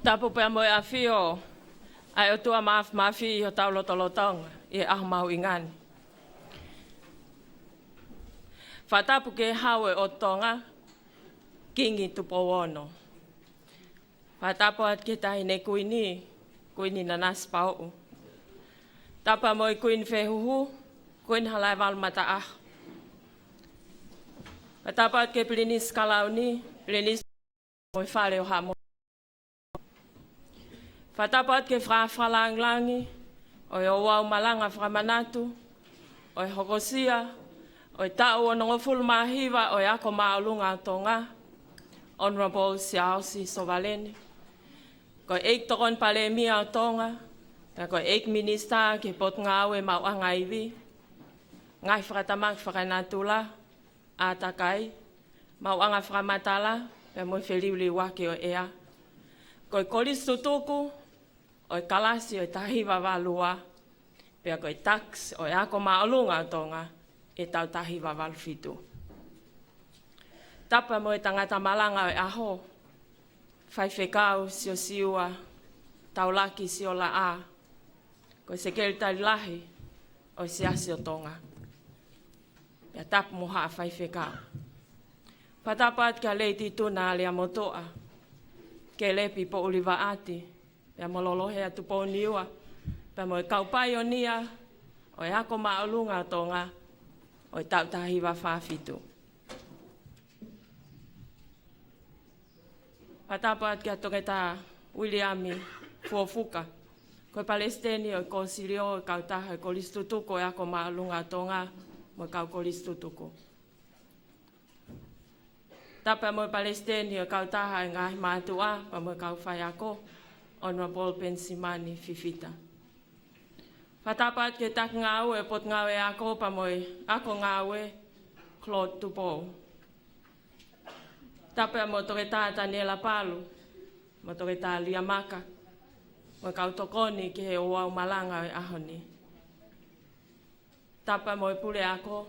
Tapu pe mo a fio ai o tua mafi o tau lotolotonga i aho mahu ingani. Whatapu ke hawe o tonga kingi tupo wono. Whatapu at ke tahi ne kuini na nasi pau. Tapa mo i kuini whehuhu, kuini halai walmata aho. Whatapu at ke plinis kalauni, plinis mo i whare o hamo. Whatapat ke whawhalangi, o i wau malanga whamanatu, o i hokosia, o i tau o ngofulu mahiwa, o i ako maulunga tonga, Honorable Siaosi Sovaleni. Ko eik tokon pale mia o tonga, ko eik minista ke pot ngawe mau angaiwi, ngai whakatamang whakanatula, atakai, mau anga whakamatala, pe mo wheliuli wake o ea. Ko i kolis tutuku, o i kalasi o i tahiwa walua, pea ko i tax o i ako maolunga tonga, e tau tahiwa walfitu. Tapa mo i tangata malanga o i aho, whaiwhekau sio siua, tau laki sio la a, ko i sekeli tali lahi, o i siasi o tonga. Pea tapu moha a whaiwhekau. Patapat ka leiti tuna alia motoa, ke lepi po uliwa ati, pea mololohe atu po niua, pea mo i kaupai o nia, o i ako maolunga tonga, o i tau tahiwa whawhitu. Patapat kia toke tā Williami Fuofuka, ko i Palestini o i konsilio o i kautaha i kolistutuko o i ako maolunga tonga, mo i kau kolistutuko. Tapa mo i Palestini o i kautaha i ngahi mātua, pa mo i kau whai ako, Honorable Pensimani Fifita. Whatapat ke tak ngawe pot ngawe ako pa moi ako ngawe Claude Tupo. Tapa mo toke tā Daniela Palu, mo toke tā Liamaka, mo kau tokoni ke he o wau malanga e ahoni. Tapa mo pule ako,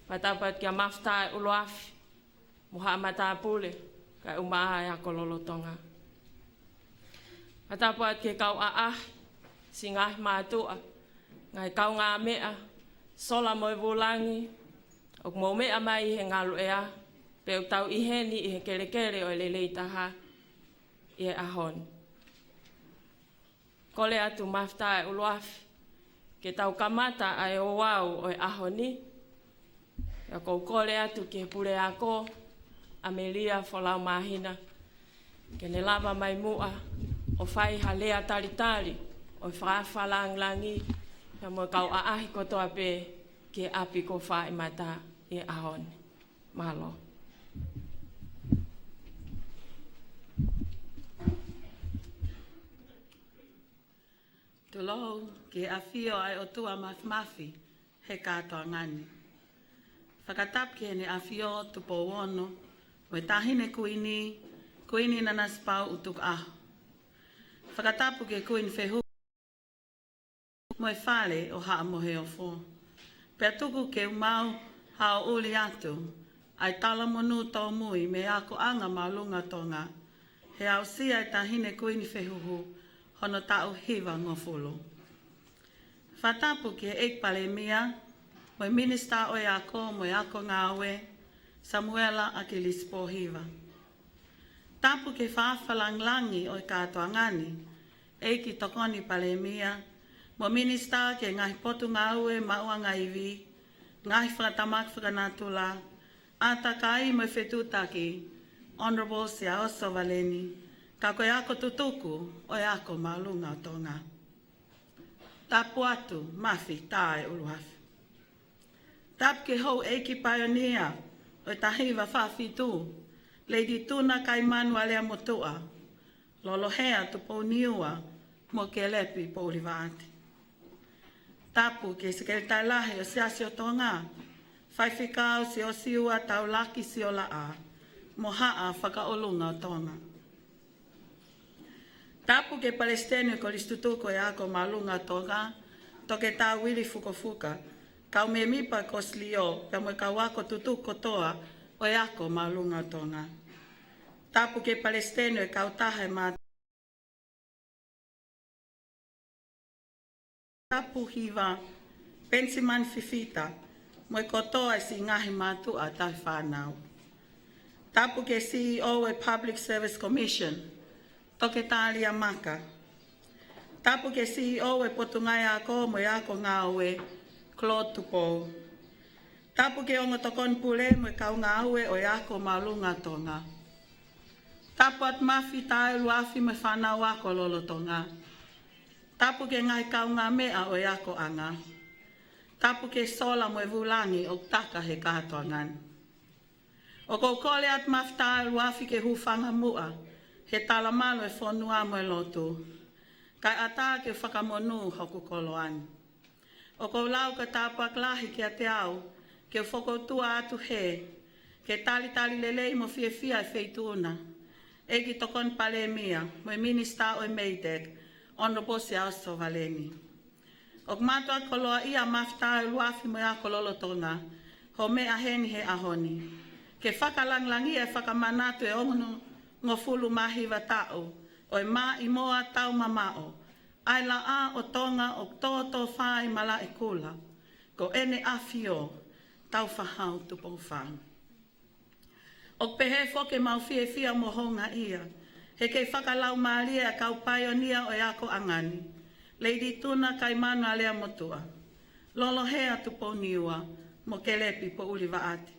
whatapat ke mafta e uloafi, muha amata pule, ka umaha e ako lolotonga. Atapuat ke kau si ngah mātua, ngai kau ngā mea, sola mo i vulangi, o mo mea mai he ngalu ea, pe u tau iheni i he kere o lelei taha i e ahon. Kole atu mafta e uloafi, ke tau kamata ai o wau o e ahoni, ya kou kole atu ke pure ako, Amelia Folau Mahina, ke ne lava mai mua, o whai halea talitali, o whawhalangi, ka mo kau aahi kotoa pe ke api ko whai mata e ahon. Malo. Tulohu ke awhio ai o tua mafi, he kātoa ngani. Whakatap ke ne awhio tupo wono, o tahine kuini na naspau utuk aho. Whakatapu ke kuini whehu mo e whale o haa mohe o fō. Pea tuku ke umau hao uli atu, ai tala monu tau mui me ako anga maulunga tonga, he au sia e tahine kuini whehuhu, hono tau hiwa ngofulu. Whatapu ke eik pale mia, mo minista o ako ngawe, Samuela Akilis Pohiva. Tapu ke whawhalanglangi o i kātoa ngani, eiki tokoni pale mia, mo minista ke ngahi potu ngaue maua ngaiwi, ngahi whakatamak whakanatula, atakai mo whetutaki, Honorable Siaosi Sovaleni, ka koe ako tutuku o i ako maulunga tonga. Tapu atu, mafi, tae uluhafi. Tapu ke hou eiki pioneer, o i tahiwa whawhitu, Lady Tuna Kaimanu alea motua, lolohea tupo niua, mo ke lepi po uliwaati. Tapu ke sekretai lahe o siasi o tonga, whaiwhikau si o siua tau laki si o laa, mo haa whakaolunga o tonga. Tapu ke Palestini ko listutuko e ako malunga tonga, toke tā Willi Fukofuka, kau me mipa koslio, ka mo kau ako tutuko toa, o e ako malunga tonga. Tapu ke Palestino e kautaha e mātua. Tapu hiva pensiman fifita mo e kotoa si ngahi mātua tai whānau. Tapu ke CEO e Public Service Commission, toke tālia maka. Tapu ke CEO e Potungai ako mo e ako ngāue, Claude Tupou. Tapu ke ongo tokon pule mo e kau ngāue o e ako malunga tonga. Tapu at mafi tae luafi me whanau ako lolo tonga. Tapu ke ngai kau ngā mea o e ako anga. Tapu ke sola mo e vulangi o taka he kātoangan. O kou kole at mafta luafi ke hufanga mua, he talamalo e whonua mo e lotu. Kai ata ke whakamonu hoku koloani. O kou lau ka tāpuak lahi ki a te au, ke whokotua atu he, ke tali lelei mo fia e feituna. Egi tokon pale mia, mo e minista o e Meidek, Honorable Siauso Valeni. O matua koloa ia mafta luafi mo e a kololo tonga, ho mea heni he ahoni. Ke whakalanglangi e whakamanatu e ongono ngofulu mahiwa tau, o e mā i moa tau mamao, ai la a o tonga o toto whai mala e kula, ko ene awhio tau whahau tupong whang. O pehe whoke mau fia mo honga ia, he kei whakalau maalia e kau paionia o e ako angani, Lady Tuna kai manu alea motua, lolo hea tupong niua, mo kelepi po uli vaati.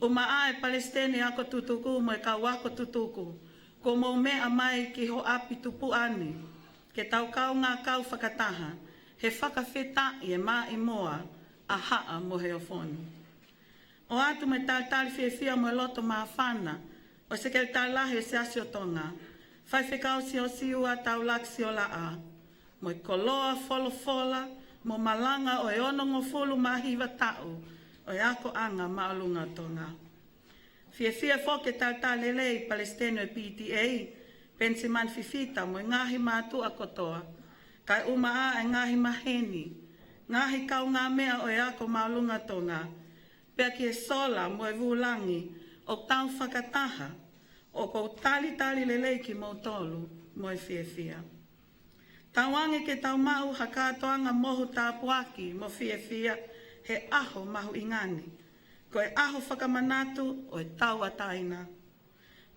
Umaa e Palestine ako tutuku mo e kau ako tutuku, ko mo mea mai ki ho api tupu ani, ke tau kau ngā kau whakataha, he whakawheta i e mā i moa a haa mo he ofonu. O atu me tātali whiawhia mo e loto maa whana, o se kei tālahi se asio tonga, whai whikau si o siua tau laksi o laa, mo e koloa folofola, mo malanga o e onongo fulu mahiwa tau, o e ako anga maalunga tonga. Whiawhia whoke tātali lei Palestino e PTA, pensiman fifita mo e ngahi mātua kotoa, kai umaa e ngahi maheni, ngahi kau ngā mea o e ako maalunga tonga, pea ki e sola mo e vulangi o tau whakataha, o kou tali lelei ki mo tolu mo e whiawhia. Tauange ke tau mahu hakatoanga mohu tāpuaki mo whiawhia he aho mahu ingani, ko e aho whakamanatu o e tau ataina.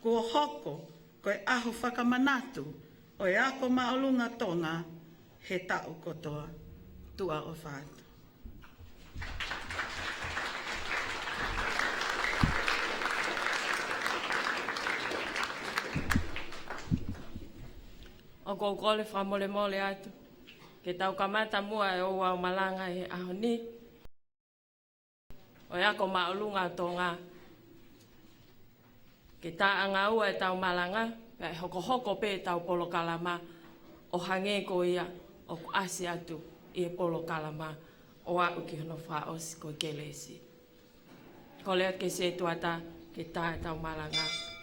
Ko hoko ko e aho whakamanatu o e ako maolunga tonga he tau kotoa tua o whātu. O kou kole whamole atu, ke tau kamata mua e o au malanga e ahoni, o e ako maolunga tonga, ke tā anga ua e tau malanga, pe hoko pe tau polo kalama, o hange ko ia, o ku asi atu i e polo kalama, o au ki hono whaosi ko kelesi. Ko lea ke se tuata, ke tā e tau malanga.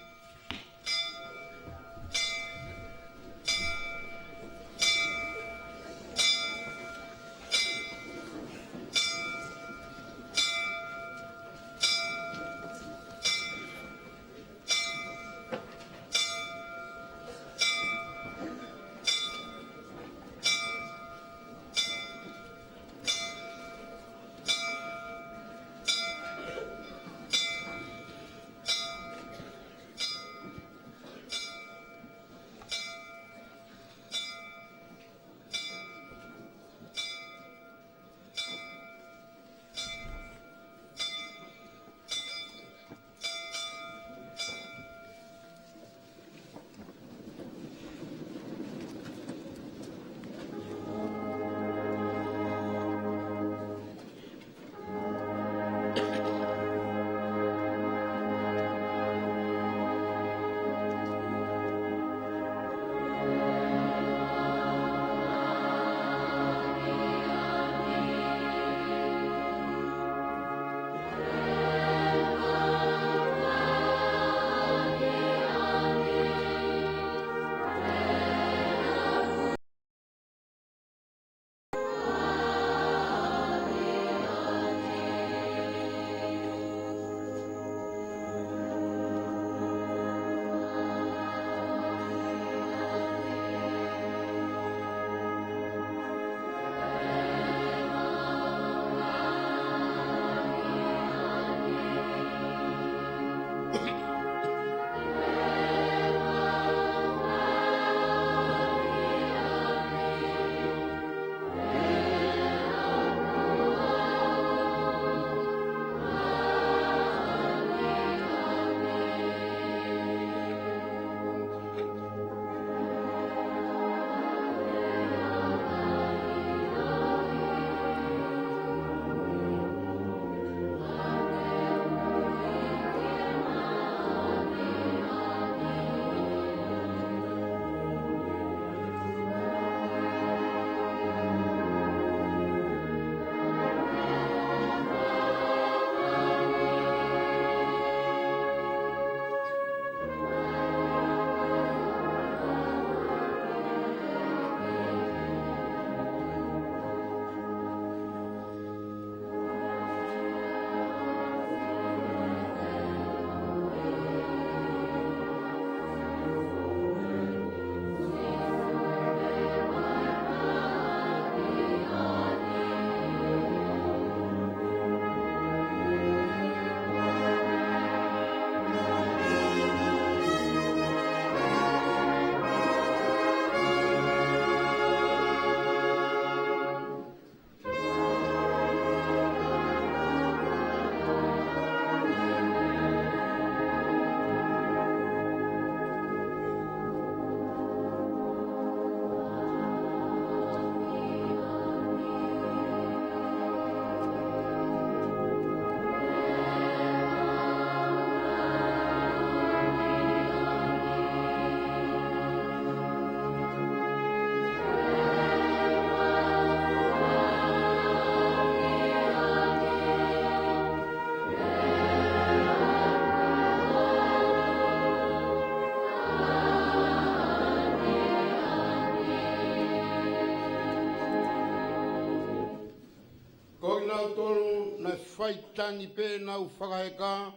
nau tolu na whaitani pe nau whakaheka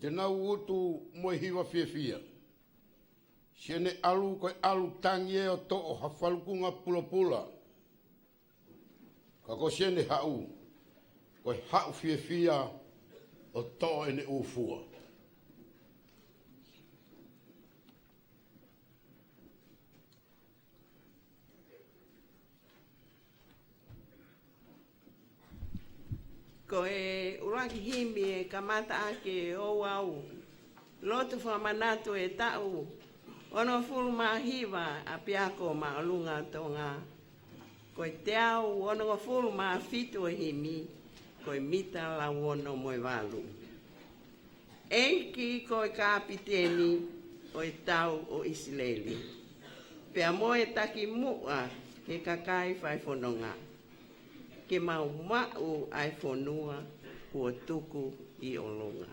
te nau utu moe hiwa whiawhia. Sene alu koe alu tangi e o to o hawhalukunga pula pula. Ka ko sene hau koe hau whiawhia o to ene ufua. Ko e uraki himi e kamata ake o au. Lotu whamanatu e tau. Ono fulu mahiwa a piako ma alunga tonga. Ko e te au ono fulu ma fitu e himi. Ko e mita la wono moe walu. Eiki ko e kapiteni o e tau o Isileli. Pea moe taki mua ke kakai whai whanonga. Ke mau mau ai whanua kua tuku I olonga.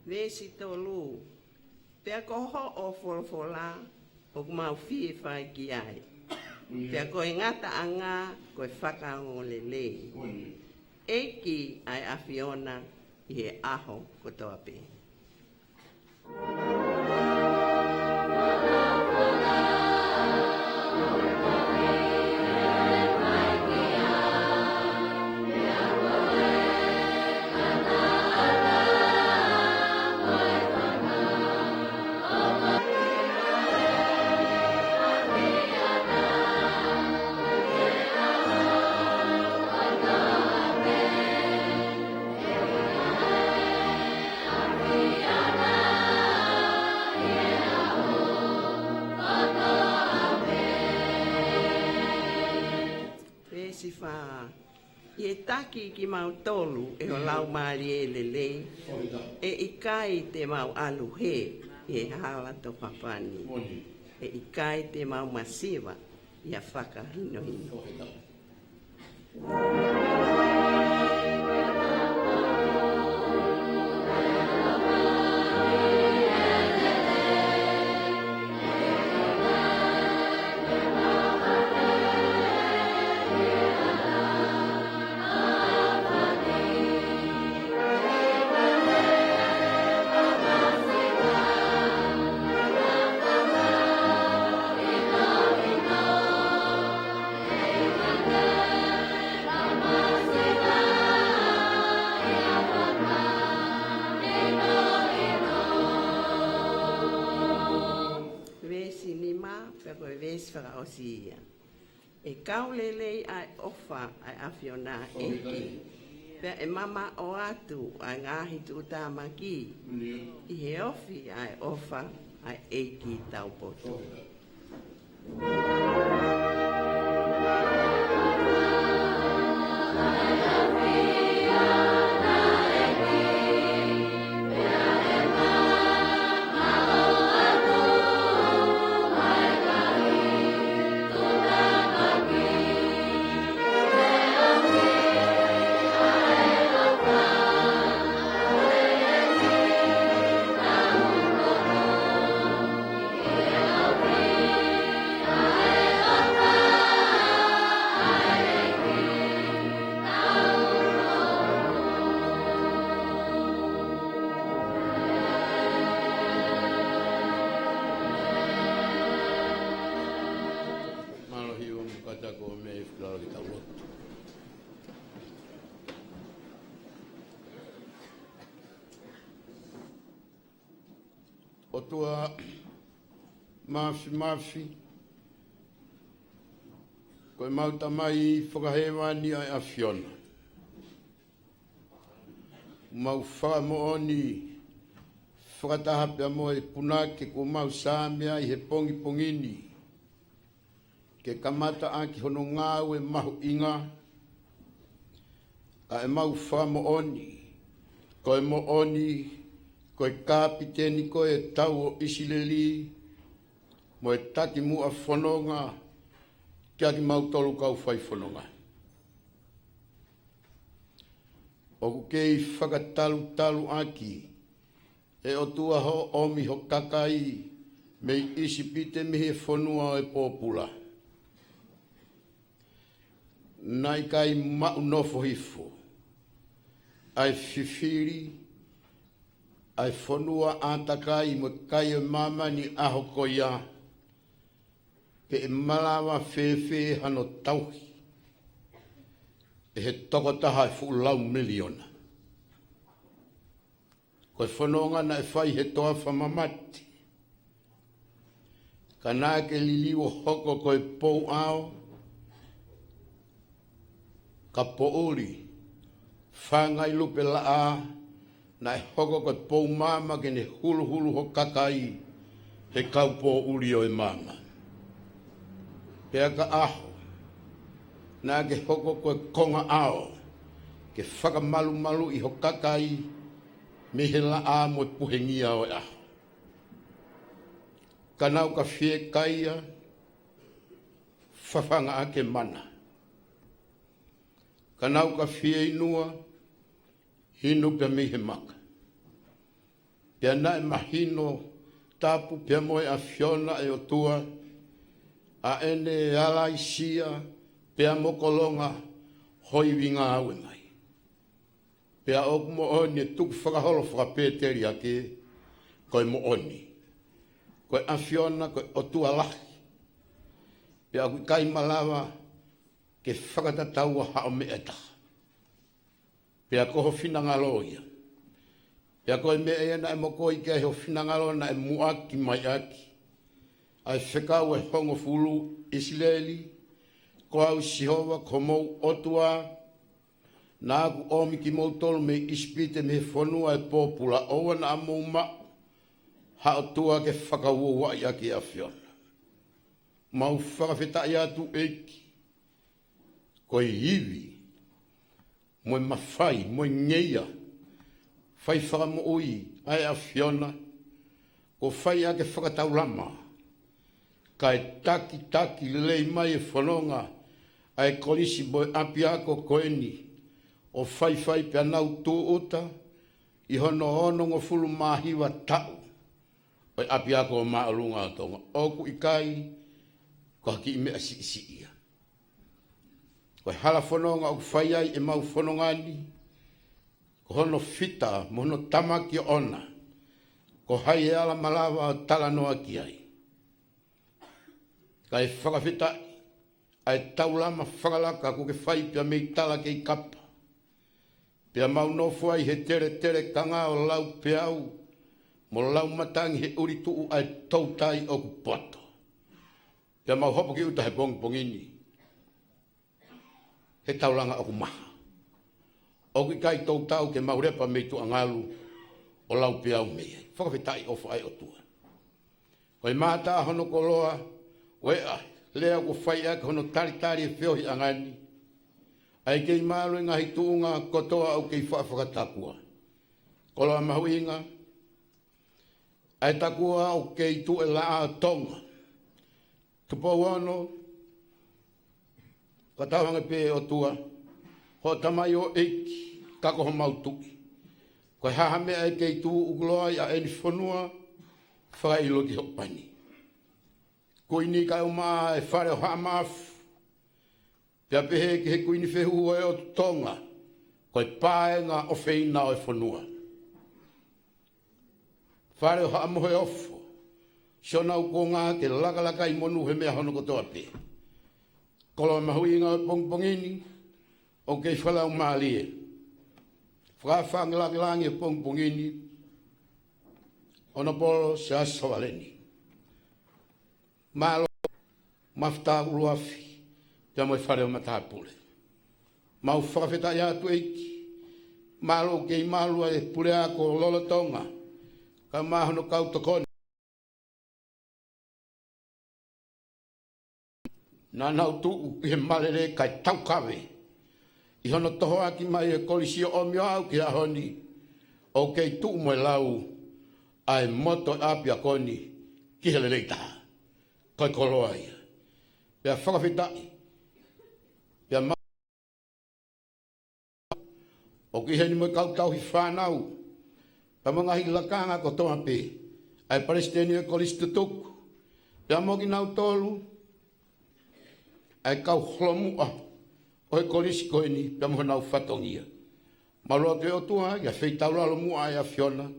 Vesi tolu, pea koho o folfola, o kumau fie whai ki ai. Pea ko ngata anga, ko e whakaongo lele. Eiki ai awhiona I he aho kotoa pe. I taki ki mau tolu e o lau maari e lele, e ikai te mau alu he e hala to papani. E ikai te mau masiwa I a whaka hino hino. Osia. E kaulele ai ofa ai awhiona eki. Pea e mama o atu ai ngahi tu tamaki. I he ofi ai ofa ai eki taupoto. O tua mafi. Koe mauta mai whakahewani ai a Fiona. Mau whakamooni whakatahapea mo e punake ko mau sāmea i he pongi pongini. Ke kamata aki hono ngāu e mahu inga. A e mau whakamooni. Koe mooni, koe kapiteni koe e tau o Isileli. Mo e taki mua whanonga. Kia ki mau tolu kau whai whanonga. O kei whakatalu aki. E o tua ho omi ho kakai. Mei isi pite mihe whanua e pōpula. Nai kai mau nofo hifo. Ai fifiri. Ai whanua atakai mo kai e mama ni aho koia. Ke e malawa whewhe hano tauhi. E he tokotaha e fulau miliona. Koe whanonga na e whai he toa whamamati. Ka nā ke liliwo hoko koe pou ao. Ka pouri. Whangai lupe la a. Na e hoko koe pou mama ke ne hulu hulu ho kakai. He kau po uri o e mama. Pea ka aho, nā ke hoko koe konga ao, ke whakamalu malu i ho kakai, me he la a mo e puhengia o e aho. Ka nau ka whie kaia, whawhanga ake mana. Ka nau ka whie inua, hinu pia me he maka. Pea na e mahino, tapu pia moe a Fiona e o tua, a ene ala isia, pea mokolonga, hoi winga awe mai. Pea oku mo oni e tuku whakaholo whakapēteri ake, koe mo oni. Koe a Fiona, koe o tua lahi. Pea kui kai malawa, ke whakatataua hao me eta. Pea koho whinangalo ia. Pea koe me e na e moko i ke ho whinangalo na e muaki mai aki. Ai whekau e hongo fulu Isileli, ko au Sihova ko mou otua, nā ku omi ki mou tolu me ispite me whanua e pōpula oa na mou ma, hao tua ke whakaua i aki a Fiona. Mau whakawheta i atu eki, ko i hivi, mo i mawhai, mo i ngeia, whai whakamo ui ai a Fiona, ko whai ake whakatau lama, kai taki lei mai e whanonga ai kolisi boi api ako koeni o whai pia nau tō ota i hono ngo fulu mahiwa tau o api ako o maalunga atonga. Oku i kai ko haki i mea si ia. Ko hala whanonga o whai ai e mau whanongani ko hono fita mo hono tamaki ona ko hai e ala malawa o tala noa ki ai. Kai whakawhita ai taulama whakalaka ko ke whai pia mei tala ke i kapa. Pia mau nofu ai he tere kanga o lau peau mo lau matangi he uri tuu ai tautai o ku poto. Pia mau hopo ki uta he pongini. He taulanga o ku maha. O ki kai tautau ke mau repa mei tu angalu o lau peau mei. Whakawhita ai ofu ai o tua. Koi mata hono koloa wea, lea ko whai ake hono tari e whiohi angani. Ai kei malu inga hi tuunga kotoa au kei whakatakua. Koloa mahu inga. Ai takua au kei tu e laa tonga. Tupau ano. Katawanga pe o tua. Ho tamai o eiki. Kako ho mautuki. Koe hahame ai kei tu uguloa ia eni whanua. Whakailo ki hopani. Kuini kai o maa e whare o hamafu. Pia pehe ki he kuini whehu e o tonga. Koe paenga o wheina o e whanua. Whare o hamahu e ofo. Shona u ko ngā ke lakalaka i monu he mea hono kotoa pe. Kolo mahui ngā o pongpongini. O kei whalau maalie. Whakawhangilangi e pongpongini. Ona polo se aso waleni. Malo mafta uafi. Pia mo fare o matapule. Mau whakawheta ia tu eiki. Malo kei malua e pule ako lolo tonga. Ka mahono kau tokoni. Nā nau tuu he malere kai tau kawe. I hono toho aki mai e kolisi o omio au ki a honi. O kei tuu mo e lau ai moto api a koni ki hele reita. Kai koloa ia. Pea whakawhetai. Pea ma. O ki heni mo kau tau hi whanau. Pea mga hi lakanga ko toa pe. Ai palestini e kolisi tutuku. Pea mo ki nau tolu. Ai kau holomua. O e kolisi koe ni, pia moho nau whatongia. Maloa te o tua, ia wheitaura alo mua ai a Fiona.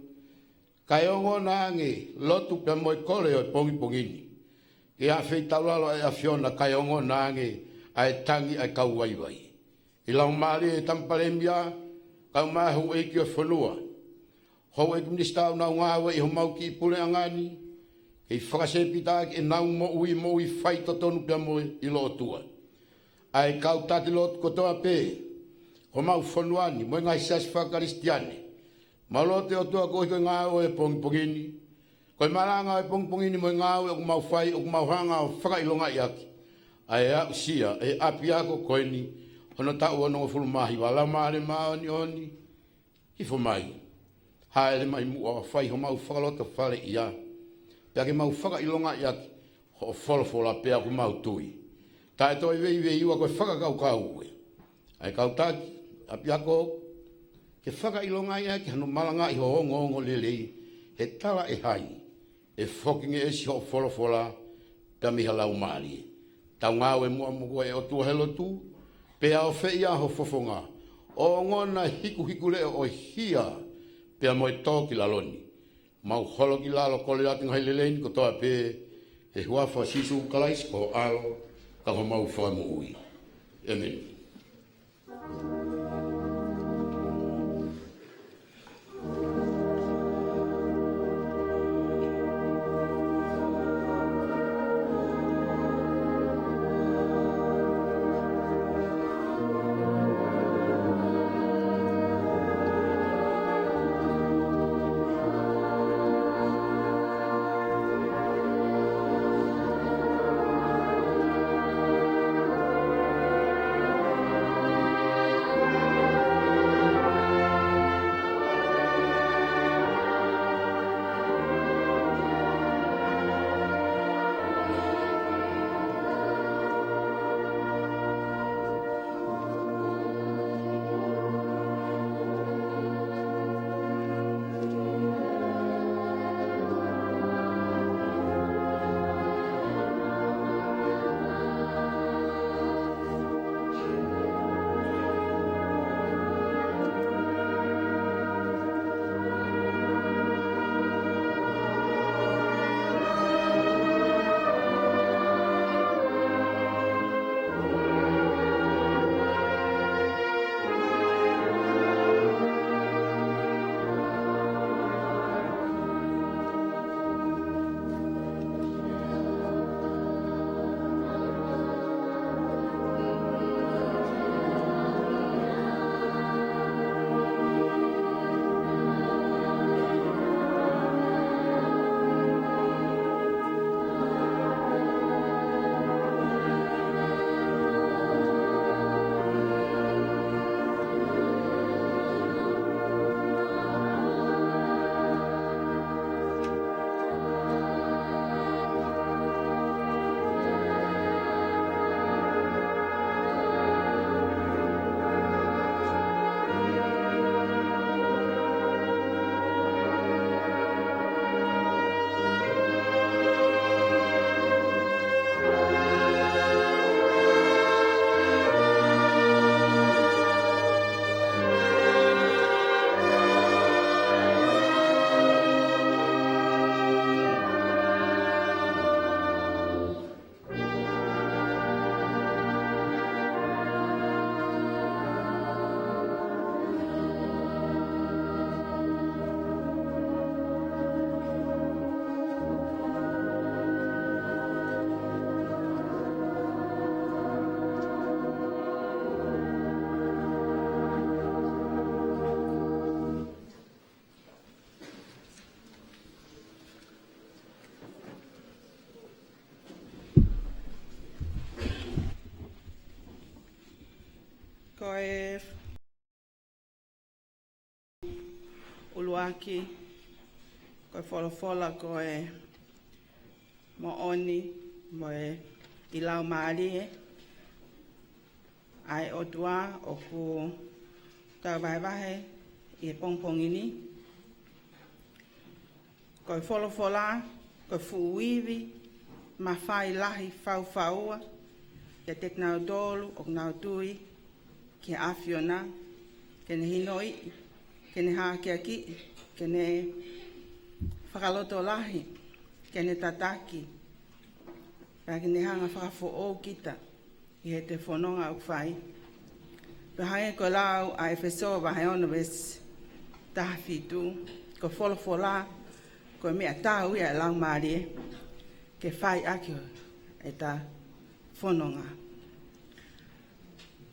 Kai ongo na ange, lotu pia moe kore o e pongi pongini. Ia wheitaura alo ai a Fiona, kai ongo na ange, ai tangi ai kau waiwai. I lau maali e tampalembia, kau mahu eiki o whanua. Hou e kumnista au nau ngāwe i ho mau ki pule angani. Kei whakasepita e nau mo ui whai totonu pia moe i lo tua. Ai kau tati lot kotoa pe, ho mau whanuani, moe ngai sasi whakaristiane. Malote o tua koe koe ngāo e pongipongini. Koe maranga e pongipongini moe ngāo e o mau whai, o mau hanga o whakailonga i aki. Ai a usia, e api ako koe ni, hono tau anonga fulumahi, wala maare maoni oni, hifo mai. Haere mai mua whai ho mau whakalota whare ia. Pea ke mau whakailonga i aki, ho wholofola pea ku mau tui. Tae toi vei iwa koe whakakau kau e. Ai kau taki, api ako, ke whakailonga ia ki hano malanga i ho ongo lelei, he tala e hai, e whokinge e si ho wholofola, pia miha lau maari. Tau ngāo e mua muko e o tua helo tu, pia o whea ho fofonga, o ngona hiku leo o hia, pia moe tōki laloni. Mau holo ki lalo kole ati ngai lelein ko toa pe, he huafa sisu kalais ko alo, ka ho mau whamu ui. Amen. uluaki, koe wholofola koe mooni, moe i lau maalie, ai o tua o ku kauwahewahe i pongpongini, koe wholofola, koe fuuiwi, ma whai lahi whauwhaua, kia tek nau dolu o nau tui, kia awhiona, kene hinoi, kene hākia ki, kene whakaloto lahi, kene tataki, pā kene hanga whakafo o kita, i he te whanonga u whai. Pā ko lau a Efeso wahe ono ves tahi tu, ko wholofola, ko mea tāu ia lau marie, ke whai akio e tā whanonga.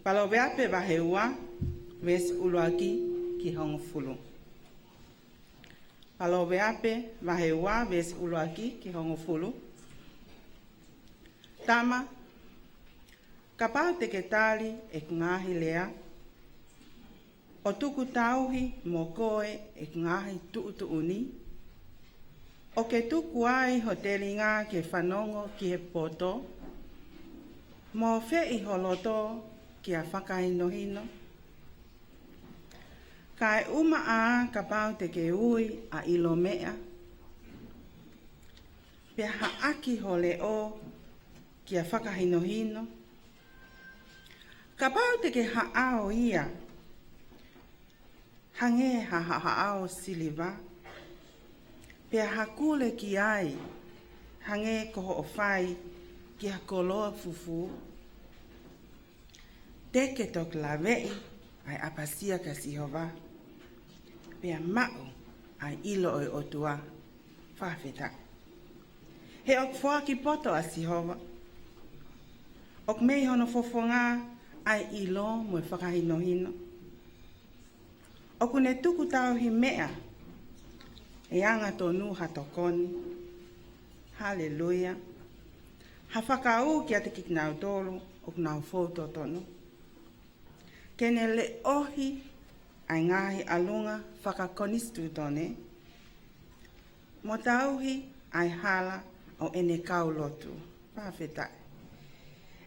Palo veape wahe ua, ves uluaki ki hongo fulu. Palo veape wahe ua, ves uluaki ki hongo fulu. Tama, ka pau te ke tāli e ngahi lea, o tuku tauhi mō koe e ngahi tuutuuni, o ke tuku ai ho te ringa ke whanongo ki he poto, mō whei holoto ki a whakahinohino. Kai uma a ka pau te ke ui a ilo mea, pia haaki ho le o ki a whakahinohino. Ka pau te ke haao ia, hange ha haao siliva, pia hakule ki ai, hange koho o whai ki a koloa fufu. Teke tok la vei ai apasia ka sihova, pia mau ai ilo oi otua, whawheta. He ok whaki poto a sihova, ok mei hono fofonga ai ilo mui whakahinohino. Oku ne tuku tau hi mea, e anga tonu hatokoni. Hallelujah. Ha whakau ki ate kiknau tolu, ok nau foto tonu. Kene le ohi ai ngahi alunga whakakonistu tone. Mo tauhi ai hala o ene kaulotu. Pawhetai.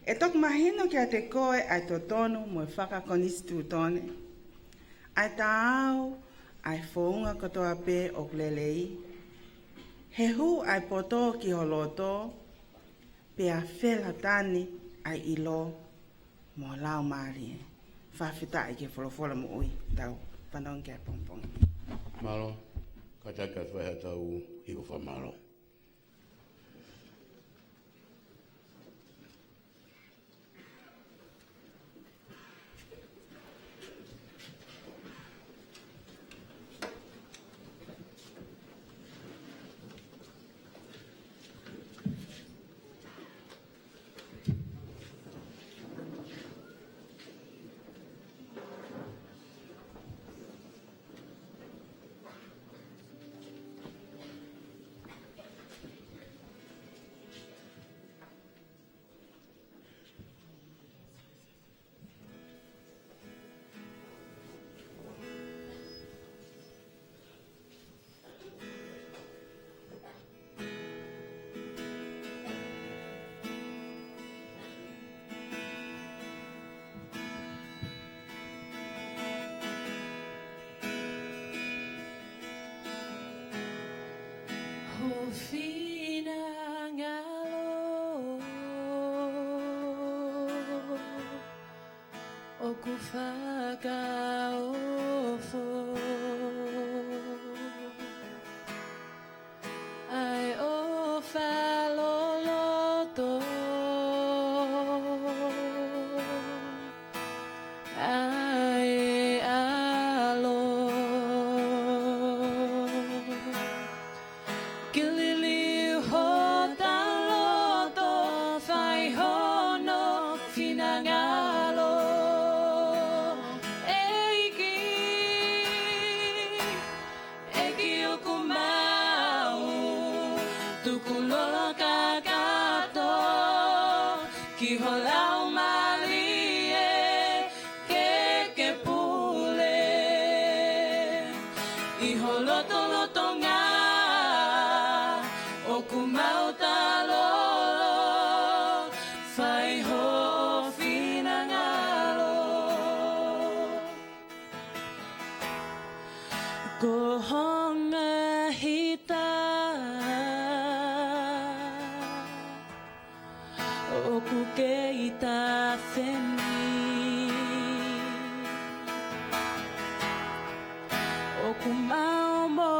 E tok mahino ki ate koe ai totonu mo whakakonistu tone. Ai tāu, ai whaunga katoa pē o lelei. He hu ai poto ki holoto, pe a whela tani ai ilo mo lau maari. Whawhita i ke wholofola mo ui, tau, whanong kia pongpong. Malo, kataka whahatau i o whamalo. Finangalo, eiki I holoto loto ngā o ku mautalo whai ho whina ngalo. Ko honga hita o ku keita wheni o ku mau mo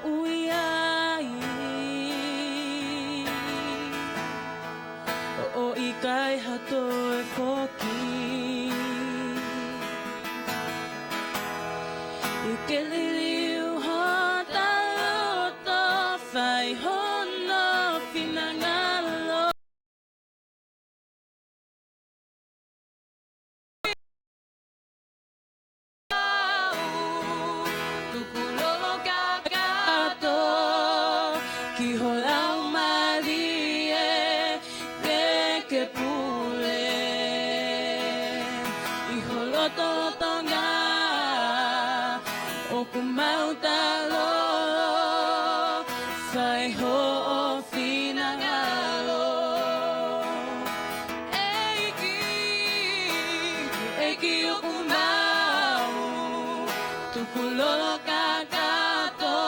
uiai o i kai hato e whoki i ke liliu hota loto whai hono whina ngalo. Tukulolo kakato ki holau malie ke pule I holoto tonga o ku mautalo whai ho o whina ngalo. Eiki o ku mau tukulolo kakato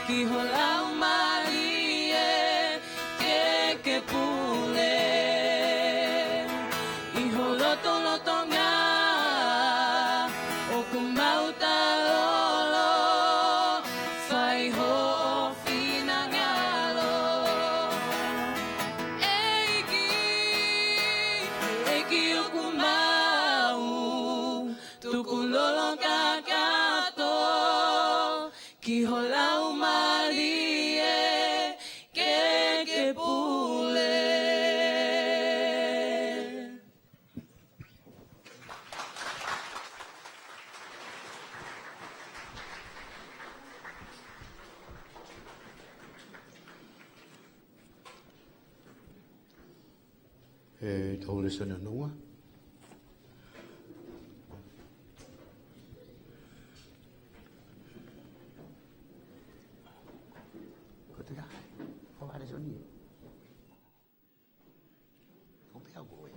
ki holau malie ke pule I holoto loto ngā o ku mautalo whai ho o whina ngalo. Eiki o ku mau tukulolo kakato ki holau malie ke pule. E tau le sana noa. Ko te kai, o vare soni. O pia goe.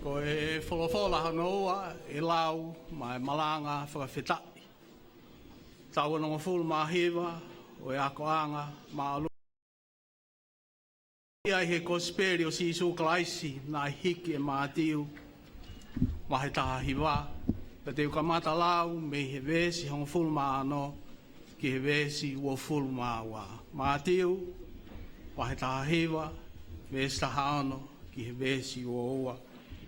Ko e wholofola hanoa e lau mai malanga whakawhetai. Tau anonga fulu mahiwa o e akoanga maalu. Ia he kosperi o si isu klaisi na hiki e maatiu mahe taha hiwa. Pa te ukamata lau me he vesi hongo fulu maano ki he vesi ua fulu maawa. Maatiu mahe taha hiwa me staha ano ki he vesi ua ua.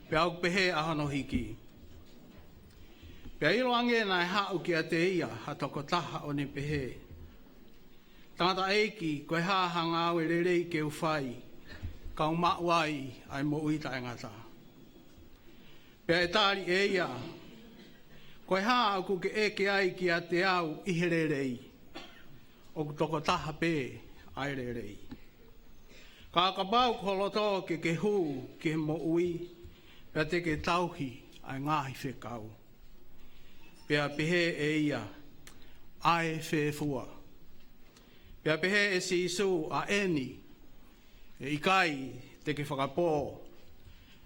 Pe au pehe ahano hiki. Pe ilo ange na e hau ki a te ia ha toko taha o ne pehe. Tangata eiki koe hahanga au e rerei ke uwhai. Kau mauai ai mo uita e ngata. Pea e tāri e ia. Koe hau ku ke eke ai ki a te au i he rerei. O ku toko taha pe ai rerei. Ka kapau koloto ke hu ke mo ui. Pea te ke tauhi ai ngahi whekau. Pea pehe e ia, ai whewhua. Pea pehe e si isu a eni, e ikai te ke whakapō,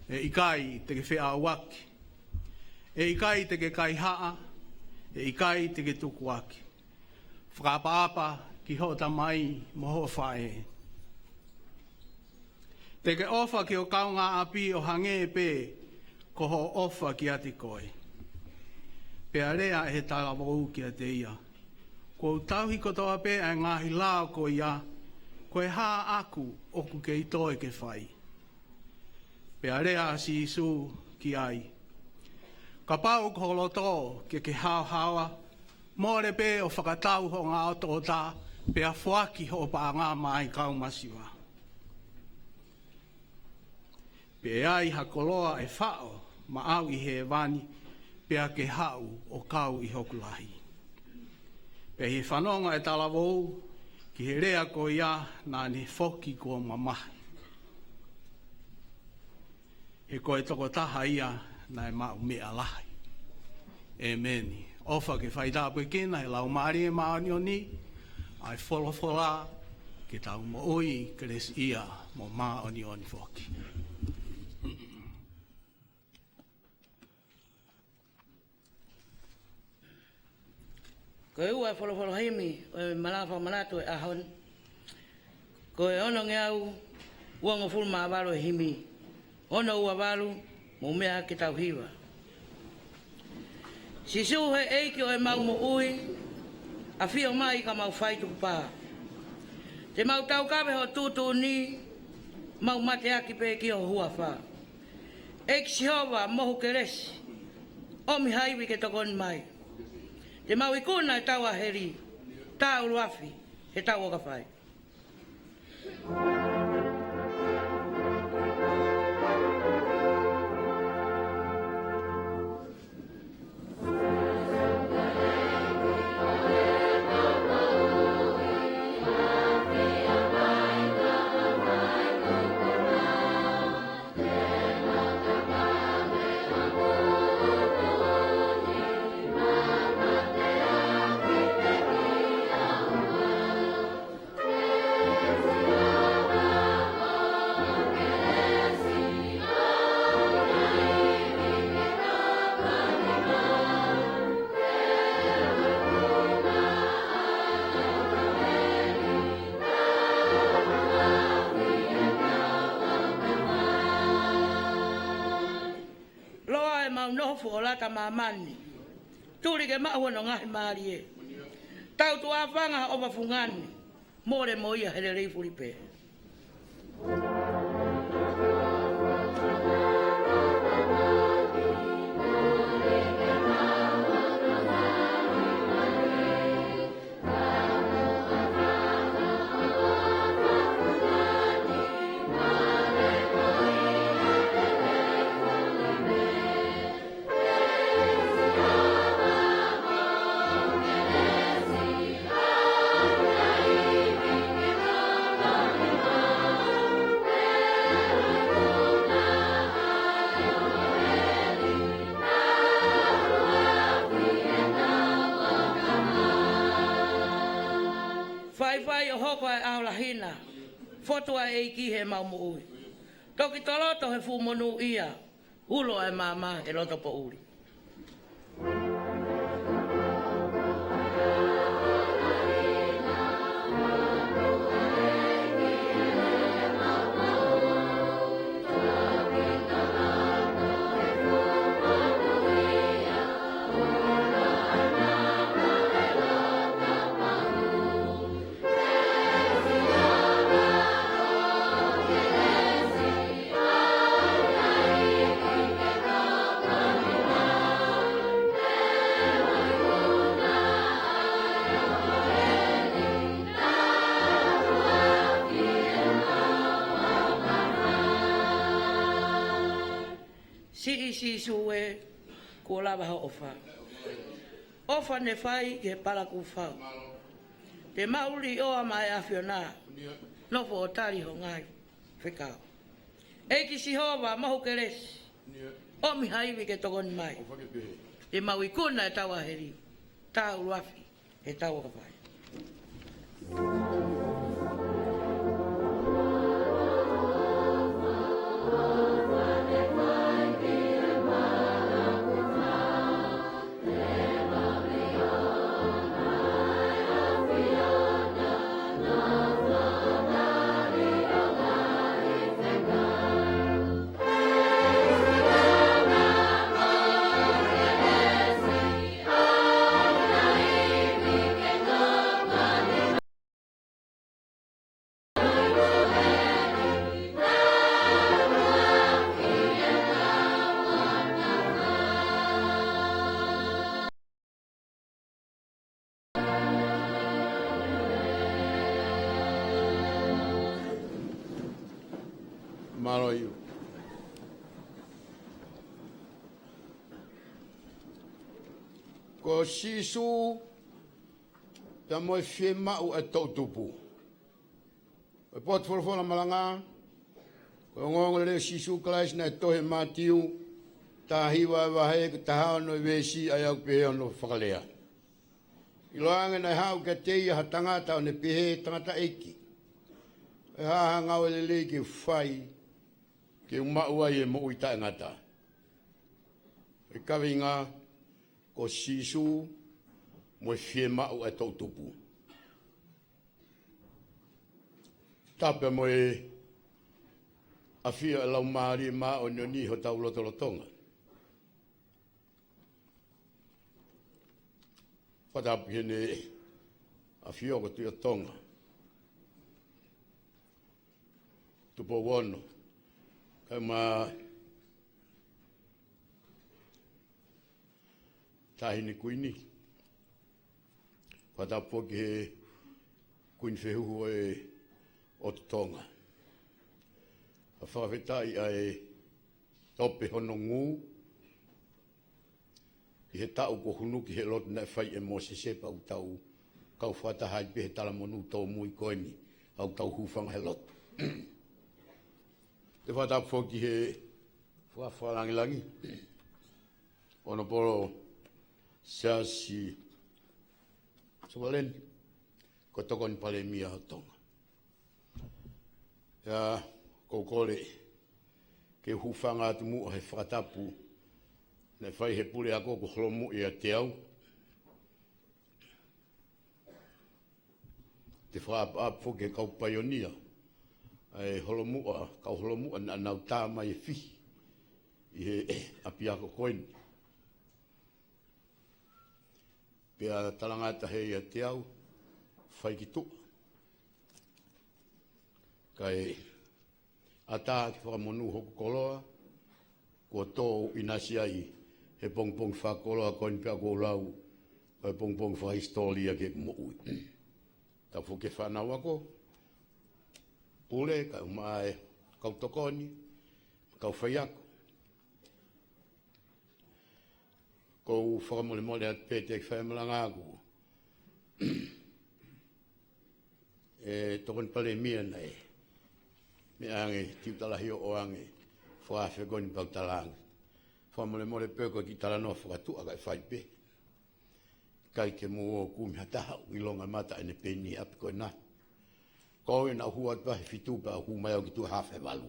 e ikai te ke whiawaki, e ikai te ke kaihaa, e ikai te ke tukuaki. Whakapapa ki hota mai moho whae. Te ke ofa ki o kaunga api o hange pe, ko ho ofa ki ati koe. Pea rea e he talavou ki a te ia. Ko tauhi kotoa pe e ngahi lao ko ia, koe hā aku oku ke itoe ke whai. Pea rea si isu ki ai. Ka pau koloto ke hao hawa, more pe o whakatau ho ngā oto o tā, pea whuaki ho pa ngā mai kau masiwa. Pea ai hakoloa e whao, ma au i he wani, pea ke hau o kau i hokulahi. Pea he whanonga e talavou, ki he rea ko ia nā ne whoki ko mamahi. He koe toko taha ia nā e mau mea lahi. Emeni. Ofa ke whaitapu e kena he lau maari e maani o ni, ai wholofola ke tau mo oi keres ia mo maa o ni whoki. Ko e ua wholowholo heimi o malafa manatu e ahon. Ko e ono nge au uango fulma avalo e himi. Ono ua valu mo mea ki tau hiwa. Si suhe eiki o e mau mo ui, a fio mai ka mau whai tuku pā. Te mau tau kawe ho tūtū ni, mau mate aki pe ki o hua whā. Eiki si hova mohu ke resi, omi haiwi ke tokoni mai. Te mau i kuna e tau a heri, tau ruafi, he tau o ka whai. Nofu o lata mamani. Tuli ke maua no ngahi maari e. Tau tu awanga o wafungani. More moia hele rei fulipe. Whai o hoko ai aula hina, fotua e ki he mau ui. Toki toloto he fu monu ia, Hulo e mama e loto po uri. Si suwe ko lava ha ofa. Ofa ne fai ke pala ku fa. Te mauli o mai afiona. No fo tari ho ngai. Feka. E ki si hova mahu keres. O mi haiwi ke tokoni mai. Te maui kuna e tawa heri. Ta uruafi e tawa ka fai. Maroiu. Ko sisu ta mo fie mau e tau tupu. E pot forfona malanga. Ko ngong le sisu klais na tohe matiu ta hiwa wa he ta ha no vesi ai au pe no fakalea. Iloanga na hau ke te ha tangata o ne pehe tangata eki. E ha ngau le ki fai ke umaua e mo uita ngata. E kawinga ko sisu mo fie mau e tau tupu. Tape mo e a fia lau maari ma o ni ho tau lotolotonga. Whatapu hene a fia o tua tonga. Tupo wono. Kama tahini kuini. Whatapu ke he kuini whehuhu e o tonga. A whawhetai ai tope hono ngū. I he tau ko hunu ki he lot na whai e mo se sepa au tau. Kau whatahai pe he tala monu tau mui koeni. Au tau hufanga he lot. Te whatapu ki he whawhalangilangi. Ono poro siasi suwalen. Ko tokoni pale mia ho tonga. Ya kokole ke hufanga atu mu he whakatapu ne whai he pule ako ko holomu e a te au. Te whaapu ke kau paionia ai holomua, kau holomua na nau tāma e fi i he api ako koeni. Pea talangata hei a te au whai ki tua. Kai ata ki whakamonu hoku koloa, kua tō inasi ai he pongpong whakoloa koini pia kou lau, he pongpong whahistoria ke mo ui. Ta fuke whanau ako, pule, ka umae, kau tokoni, kau whai ako. Kou whakamole mole at pete ki whaemalanga aku. E tokoni pale mia nei. Me ange tiutalahi o ange whaafe goni pau talangi. Whamole more peko ki talanoa whakatua kai whaipe. Kai ke mo o kumi hataha ilonga mata ene peni api koe na. Koe na hua pahe fitu pa hu mai au ki tu hafe walu.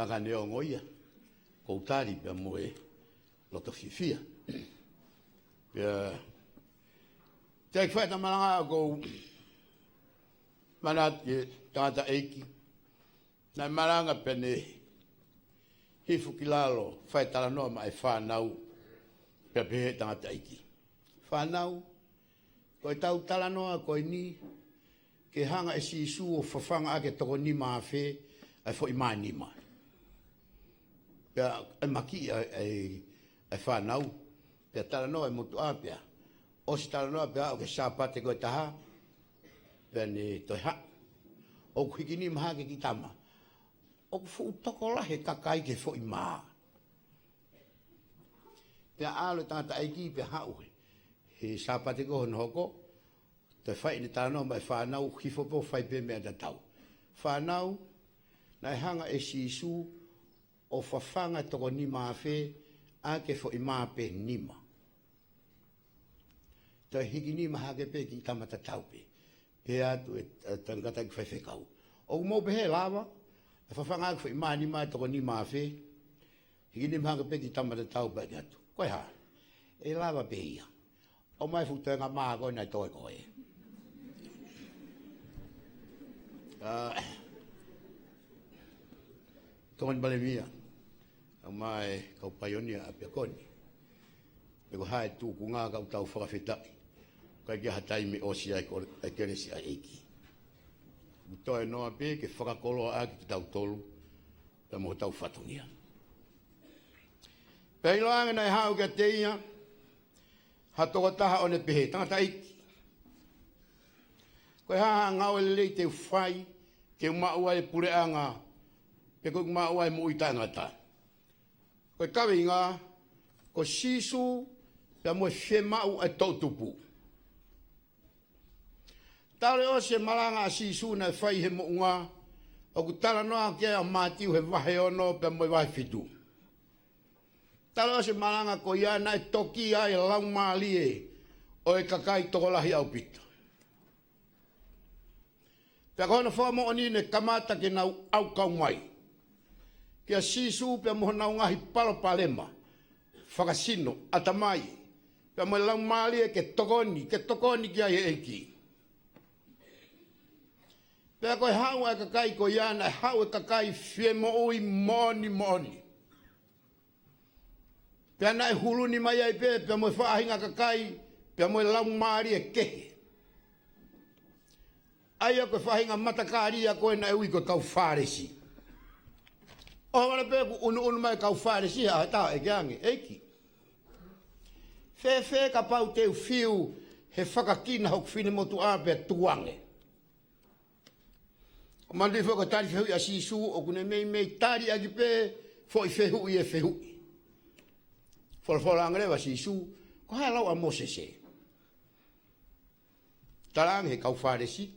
Pagane o ngoia. Koutari pia moe. Loto fifia. Pia. Te whaita malanga ko. Manat ke tangata eiki. Nai malanga pene. Hifu kilalo. Whaitala noa mai whanau. Pia pehe tangata eiki. Whanau. Koe tau tala noa koe ni. Ke hanga e si isu o whawhanga ake toko ni mawhe. Ai fo i maa ni maa. Pia e maki e whanau. Pia tala noa e mutu a pia. O si tala noa pia o ke sāpate koe taha. Pia ni toi ha. O kuhiki ni maha ke ki tama. O ku toko lahe kakai ke fo i maa. Pia alo tangata aiki pia hauhe. He sāpate koe hono hoko. Toi whai ni tala noa mai whanau. Hifo po whai pe mea da tau. Whanau. Nai hanga e si isu. O whawhanga toko ni mawhe. Ake fo i maa pe nima. Toi hiki ni maha ke pe ki tamata tau pe. Pe atu e tangata ki whaiwhekau. O mo pe he lava. E whawhanga ake fo i maa nima toko ni mawhe. Hiki ni maha ke pe ki tamata tau pe ki atu. Koe ha. E lava pe ia. O mai futa ngā maa koe nai toi koe. Tōni bale mia. Au mai kau paionia a pia koni. E ko hae tūku ngā kau tau whakawhetai. Kai kia hatai me osi ai kere si ai eiki. Mutoe noa pe ke whakakoloa aki ki tau tolu. Pe mo tau whatungia. Pei loanga nei hau kia teia. Hatoka taha o ne pehe. Tangata eiki. Koe haha ngau e lei te whai. Ke umaua e pureanga. Pe koe umaua e muitanga ta. Koe kawe inga. Ko sisu. Pea moe whemau e tautupu. Tare o se malanga a sisu na whai he mounga. O ku tala noa kia a mātiu he wahe ono pea moe wahe fitu. Tare o se malanga ko ia na e toki ai lau maalie. O e kakai tokolahi au pita. Pea kona whama o ne kamata ke nau au kau mai. Kia sisu pea moho nau ngahi palo palema. Whakasino, atamai. Pea moe lau maalie ke tokoni kia he eiki. Pea koe hau e kakai ko iana, hau e kakai fie mo ui moni. Pea na e huluni mai ai pea moe whaahinga kakai, pea moe lau maalie kehe. Aia koe whahinga matakaria koe na e ui koe kau whāresi. O wala pea ku unu mai kau whāresi ha tā e kiange, eiki. Whe ka pau teu fiu he whakakina hok whine motu āpea tuange. O mandi whaka tari whehui a sisu o kune mei tari agi pē fo i whehui e whehui. Whala angarewa sisu, ko hae lau a Mosese. Tarang he kau whāresi.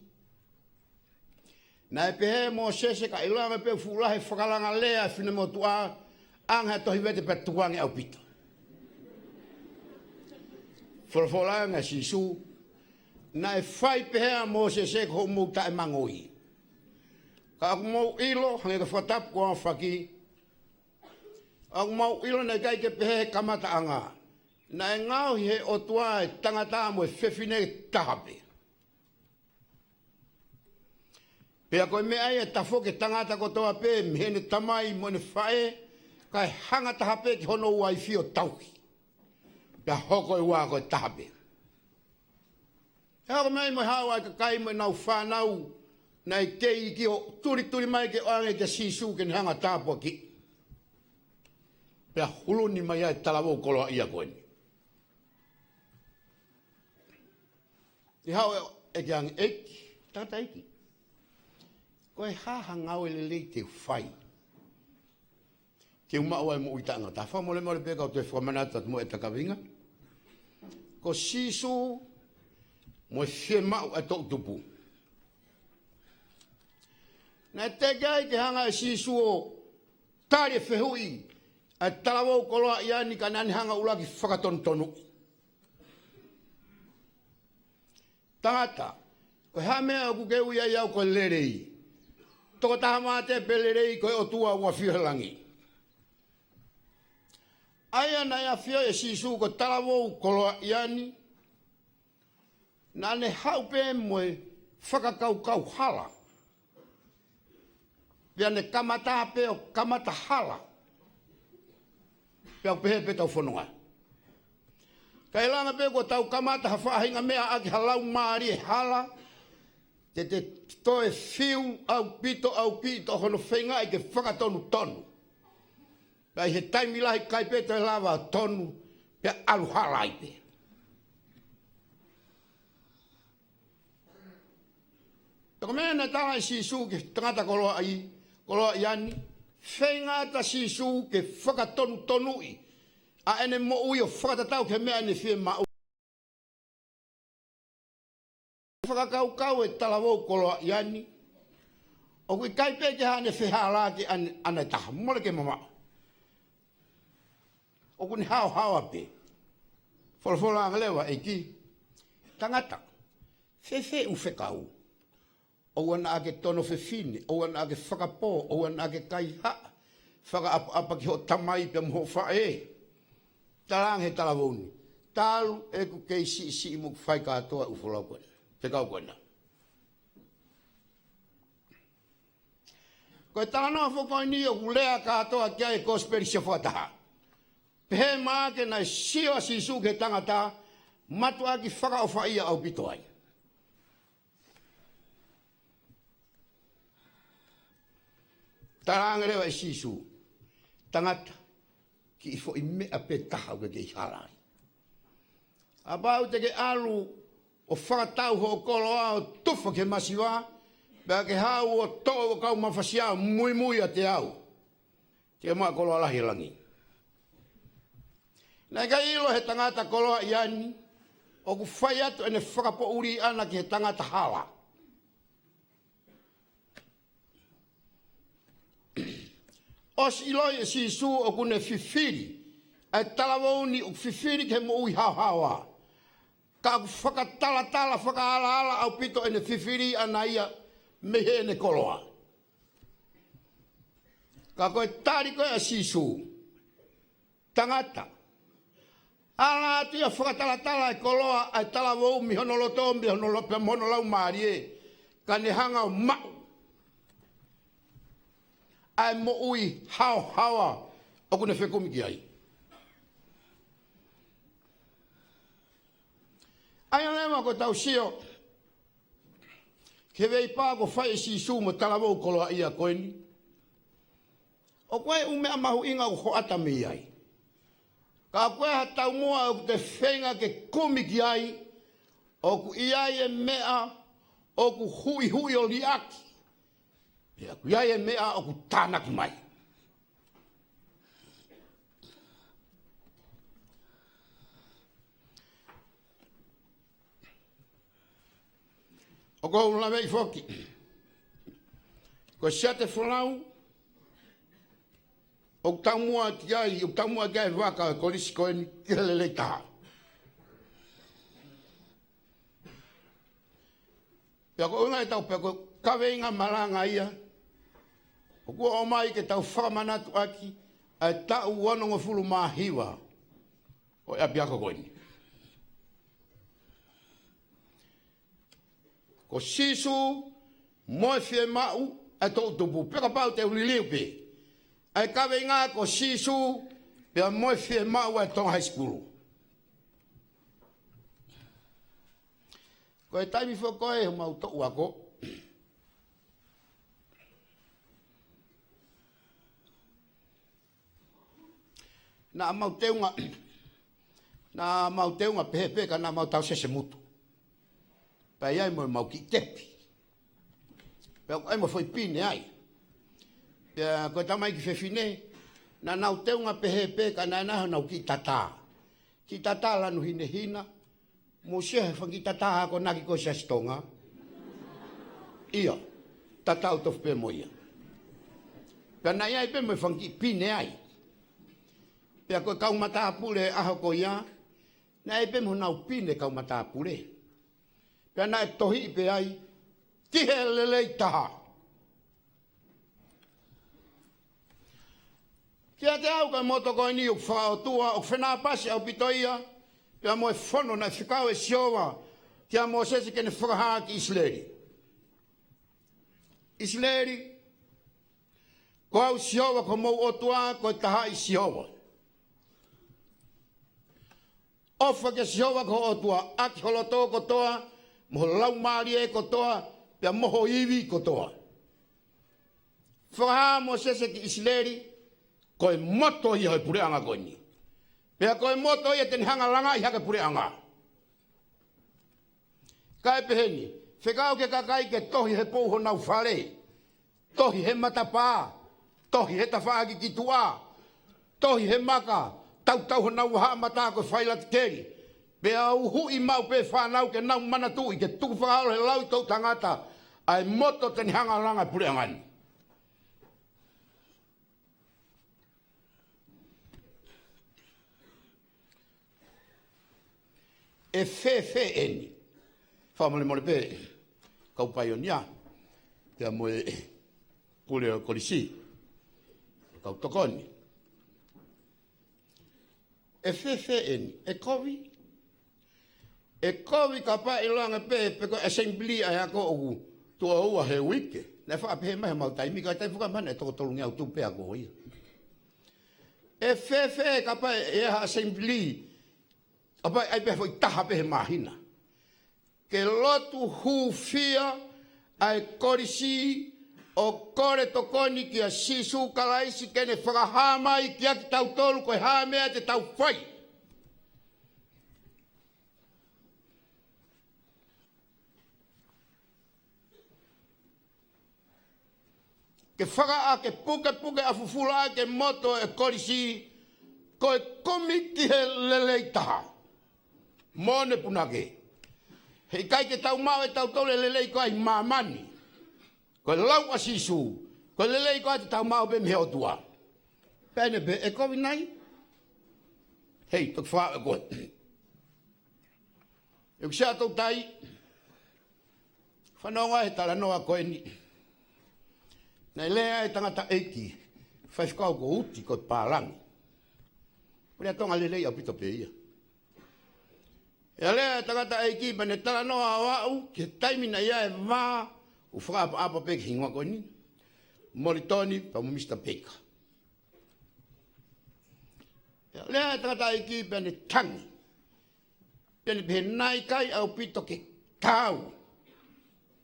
Na e pehe Mosese ka ilanga pē fulahe whakalanga lea whine motu a anga tohi wete pe tuange au pita. Whalawhalanga sisu, na e whai pehea Mosese ko mouta e mangoi. Ka aku mau ilo, hange ka whatapu ko ang whaki. Aku mau ilo na kai ke pehe kamata anga. Na e ngau he o tua e tangata mo e whewhine tahape. Pea koe me ai e tafo ke tangata ko toa pe, mihene tamai mo ne whae, kai hanga tahape ki hono uai fio tauki. Pea hoko e waa koe tahape. Hako mei mo hawa ka kai mo nau whanau na i kei ki o turi mai ke oange ke sisu ke ni hanga tāpua ki. Pea huluni mai ai talawou koloa ia koe ni. I hao e ke ang eiki, tata eiki. Koe haha ngau ele lei te whai. Ke umaua e mo uitanga. Ta wha mole peka o te whamanata mo e takavinga. Ko sisu mo e whemau e tō tupu. Na te gai ke hanga e sisu o tari e whehui a talawou koloa iani ka nani hanga ulaki whakatontonu. Tangata, ko ha mea ku ke ui ai au ko lerei. toko taha maa te pelerei koe o tua ua whihalangi. Aia na ia whio e sisu ko talawou koloa iani. Na ne hau pe moe whakakaukau hala. Pea ne kamata pe o kamata hala. Pea pehe pe tau whanonga. Kai langa pe ko tau kamata ha whaahinga mea aki halau maari e hala. Te toe whiu au pito hono whenga i ke whakatonu tonu. Pea he taimi lahi kai pe te lava tonu pea alu hala i pe. Tako mea na tala i sisu ke tangata koloa ai, koloa iani, whenga ta sisu ke whakatonu tonui, a ene mo ui o whakatatau ke mea ne whie mau. Whakakaukau e talawou koloa iani, o kui kaipe ke hane whihala ki ane taha, mole ke mama. O kuni hao ape, whalafola angalewa e ki, tangata, whewhe u whekau. O wana ake tono whewhine, o wana ake whakapō, o wana ake kai haa, whakaapa ki ho tamai pe mho whae. Talang he talawoni, talu e ku kei si muk whai katoa u wholau kona, te kau kona. Koe talanoa whokoi ni o kulea katoa kia e kosperi se whataha. Pehe maa ke nai siwa sisu ke tangata, matu aki whaka o whaia au pitoai. Tarangerewa e sisu, tangata, ki ifo i mea pe taha uke kei halai. Abau te ke alu o whakatau ho koloa o tufa ke masiwa, bea ke hau o toa o kau mawhasia mui a te au. Ke maa koloa lahi langi. Nai ka ilo he tangata koloa iani, o ku whai atu ene whakapo uri ana ki he tangata hala. Os iloi e sisu o kune whiwhiri, ai talawoni o whiwhiri ke mo ui hawa. Ka whakatala, whakaala au pito ene whiwhiri ana ia mehe ene koloa. Ka koe tari koe a sisu, tangata. Ala atu ia whakatala e koloa ai talawou mi honoloto mi honolau maarie, ka ne hanga o mau. Ai mo ui hawa o kune whekumiki ai. Ai anema ko tau sio, ke vei pā ko whai si su mo talawou koloa ia koeni. O koe ume amahu inga o hoata mi ai. Ka koe ha tau mua o te whenga ke kumiki ai, o ku iai e mea, o ku hui o liaki. Pea ku iai e mea o ku tānaki mai. O kou la mei foki. Ko sia te whanau, o tamua ki ai, o tamua ki ai waka e kolisi koeni, ki lelei taha. Pea ko unga e tau pea ko kawe inga malanga ia, o kua o mai ke tau whakamanatu aki, ai tau wanonga fulu mahiwa, o ea piako koeni. Ko sisu, moe fie mau, ai tau tupu, peka pau te uliliu pe. Ai kawe inga ko sisu, pea moe fie mau ai tong high school. Ko e taimi whakoe, mau to uako. Na mau teunga pehe ka na mau tau sese mutu. Pai ai mo mau ki tepi. Pea ai mo foi pine ai. Pea ko tamai ki whewhine, na nau teunga pehe ka na naho nau ki tata. Ki tata lanu hina, mo sehe whangi tata ko naki ko sestonga. Ia, tata utof pe moia. Pea na iai pe mo whangi pine ai. Pea koe kaumata apure aho ko ia, na e pe mo nau pine kaumata apure. Pea na e tohi pe ai, tihe lelei taha. Kia te au ka moto ko ni o whao tua o whenā pasi au pitoia. Pia mo e whono na whikau e siowa. Kia mo sese kene whakahaa ki Isleri. Isleri. Ko au siowa ko mou o tua ko taha i siowa. Ofa ke siowa ko o tua aki holoto ko toa. Moho lau maari e ko toa. Pia moho iwi ko toa. Whakahaa mo sese ki Isleri. Ko e moto i hoi pure anga koni. Pea ko e moto i e teni hanga langa i hake pure anga. Kai peheni, whekau ke kakai ke tohi he pouho nau whare. Tohi he matapā. Tohi he tawhaaki ki tua. Tohi he maka. Tau nau haa mata ko whaila te keri. Pea au hui mau pe whanau ke nau mana tui ke tuku whakaro he lau i tau tangata. Ai moto teni hanga langa pure angani. E fe eni. Whamale mole pe, kau paionia, kia moe pule o kolisi, kau tokoni. E fe eni, e kovi. E kovi ka pa iloanga pe, peko assembly ai ako ogu, tua ua he wike. Nei wha apehe mahe mau taimi, ka tai whuka mana e toko tolungi au tupe ako ia. E fe ka pa e ha assembly, apa ai pe foi taha pe mahina. Ke lotu hufia ai korisi o kore tokoni ki a sisu kalaisi kene whakahama ki aki tau tolu koe hamea te tau whai. Ke whaka a ke puke a fufula ke moto e korisi koe komi ki he lelei taha. Mone punake. Hei kai ke tau mau e tau tole lelei ko ai mamani. Ko lau a sisu. Ko lelei ko ai tau mau pe mhe o tua. Pene pe e kovi nai. Hei, tuk wha e koe. E kusia tau tai. Whanonga he tala noa koe ni. Nei lea e tangata eiki. Whaifkau ko uti ko pālangi. Prea tonga lelei au pito pe ia. E alea tangata e ki bane tala noa wau ke taimina ia e maa u whakapa apa peke hingwa koni. Moritoni pa mu Mr. Peka. E alea tangata e ki bane tangi. Bane pe nai kai au pito ke tau.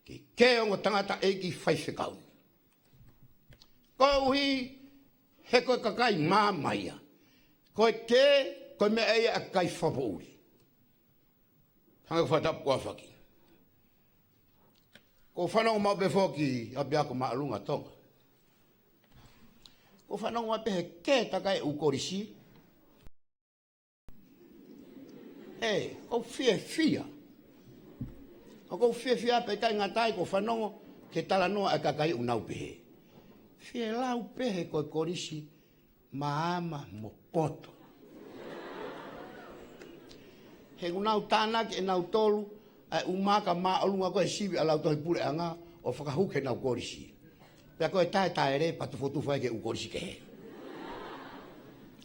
Ke keongo tangata e ki whaifekau. Koe uhi he koe kakai maa maia. Koe ke koe me eia a kai whapouri. Hanga whatap kua whaki. Ko whanau mau pe whoki a biako maalunga tonga. Ko whanau mau pe he ke takai ukorisi. Ko fia. Ko fia pe kai ngatai ko whanau ke tala noa a kakai unau pe he. Fia lau pe he ko korisi maama mo poto. He unau tāna ki e nau tolu, ai umaka maa olunga koe siwi alau tohi pule anga, o whakahuke nau korisi. Pea koe tae re, patu fotu whai ke ukorisi ke he.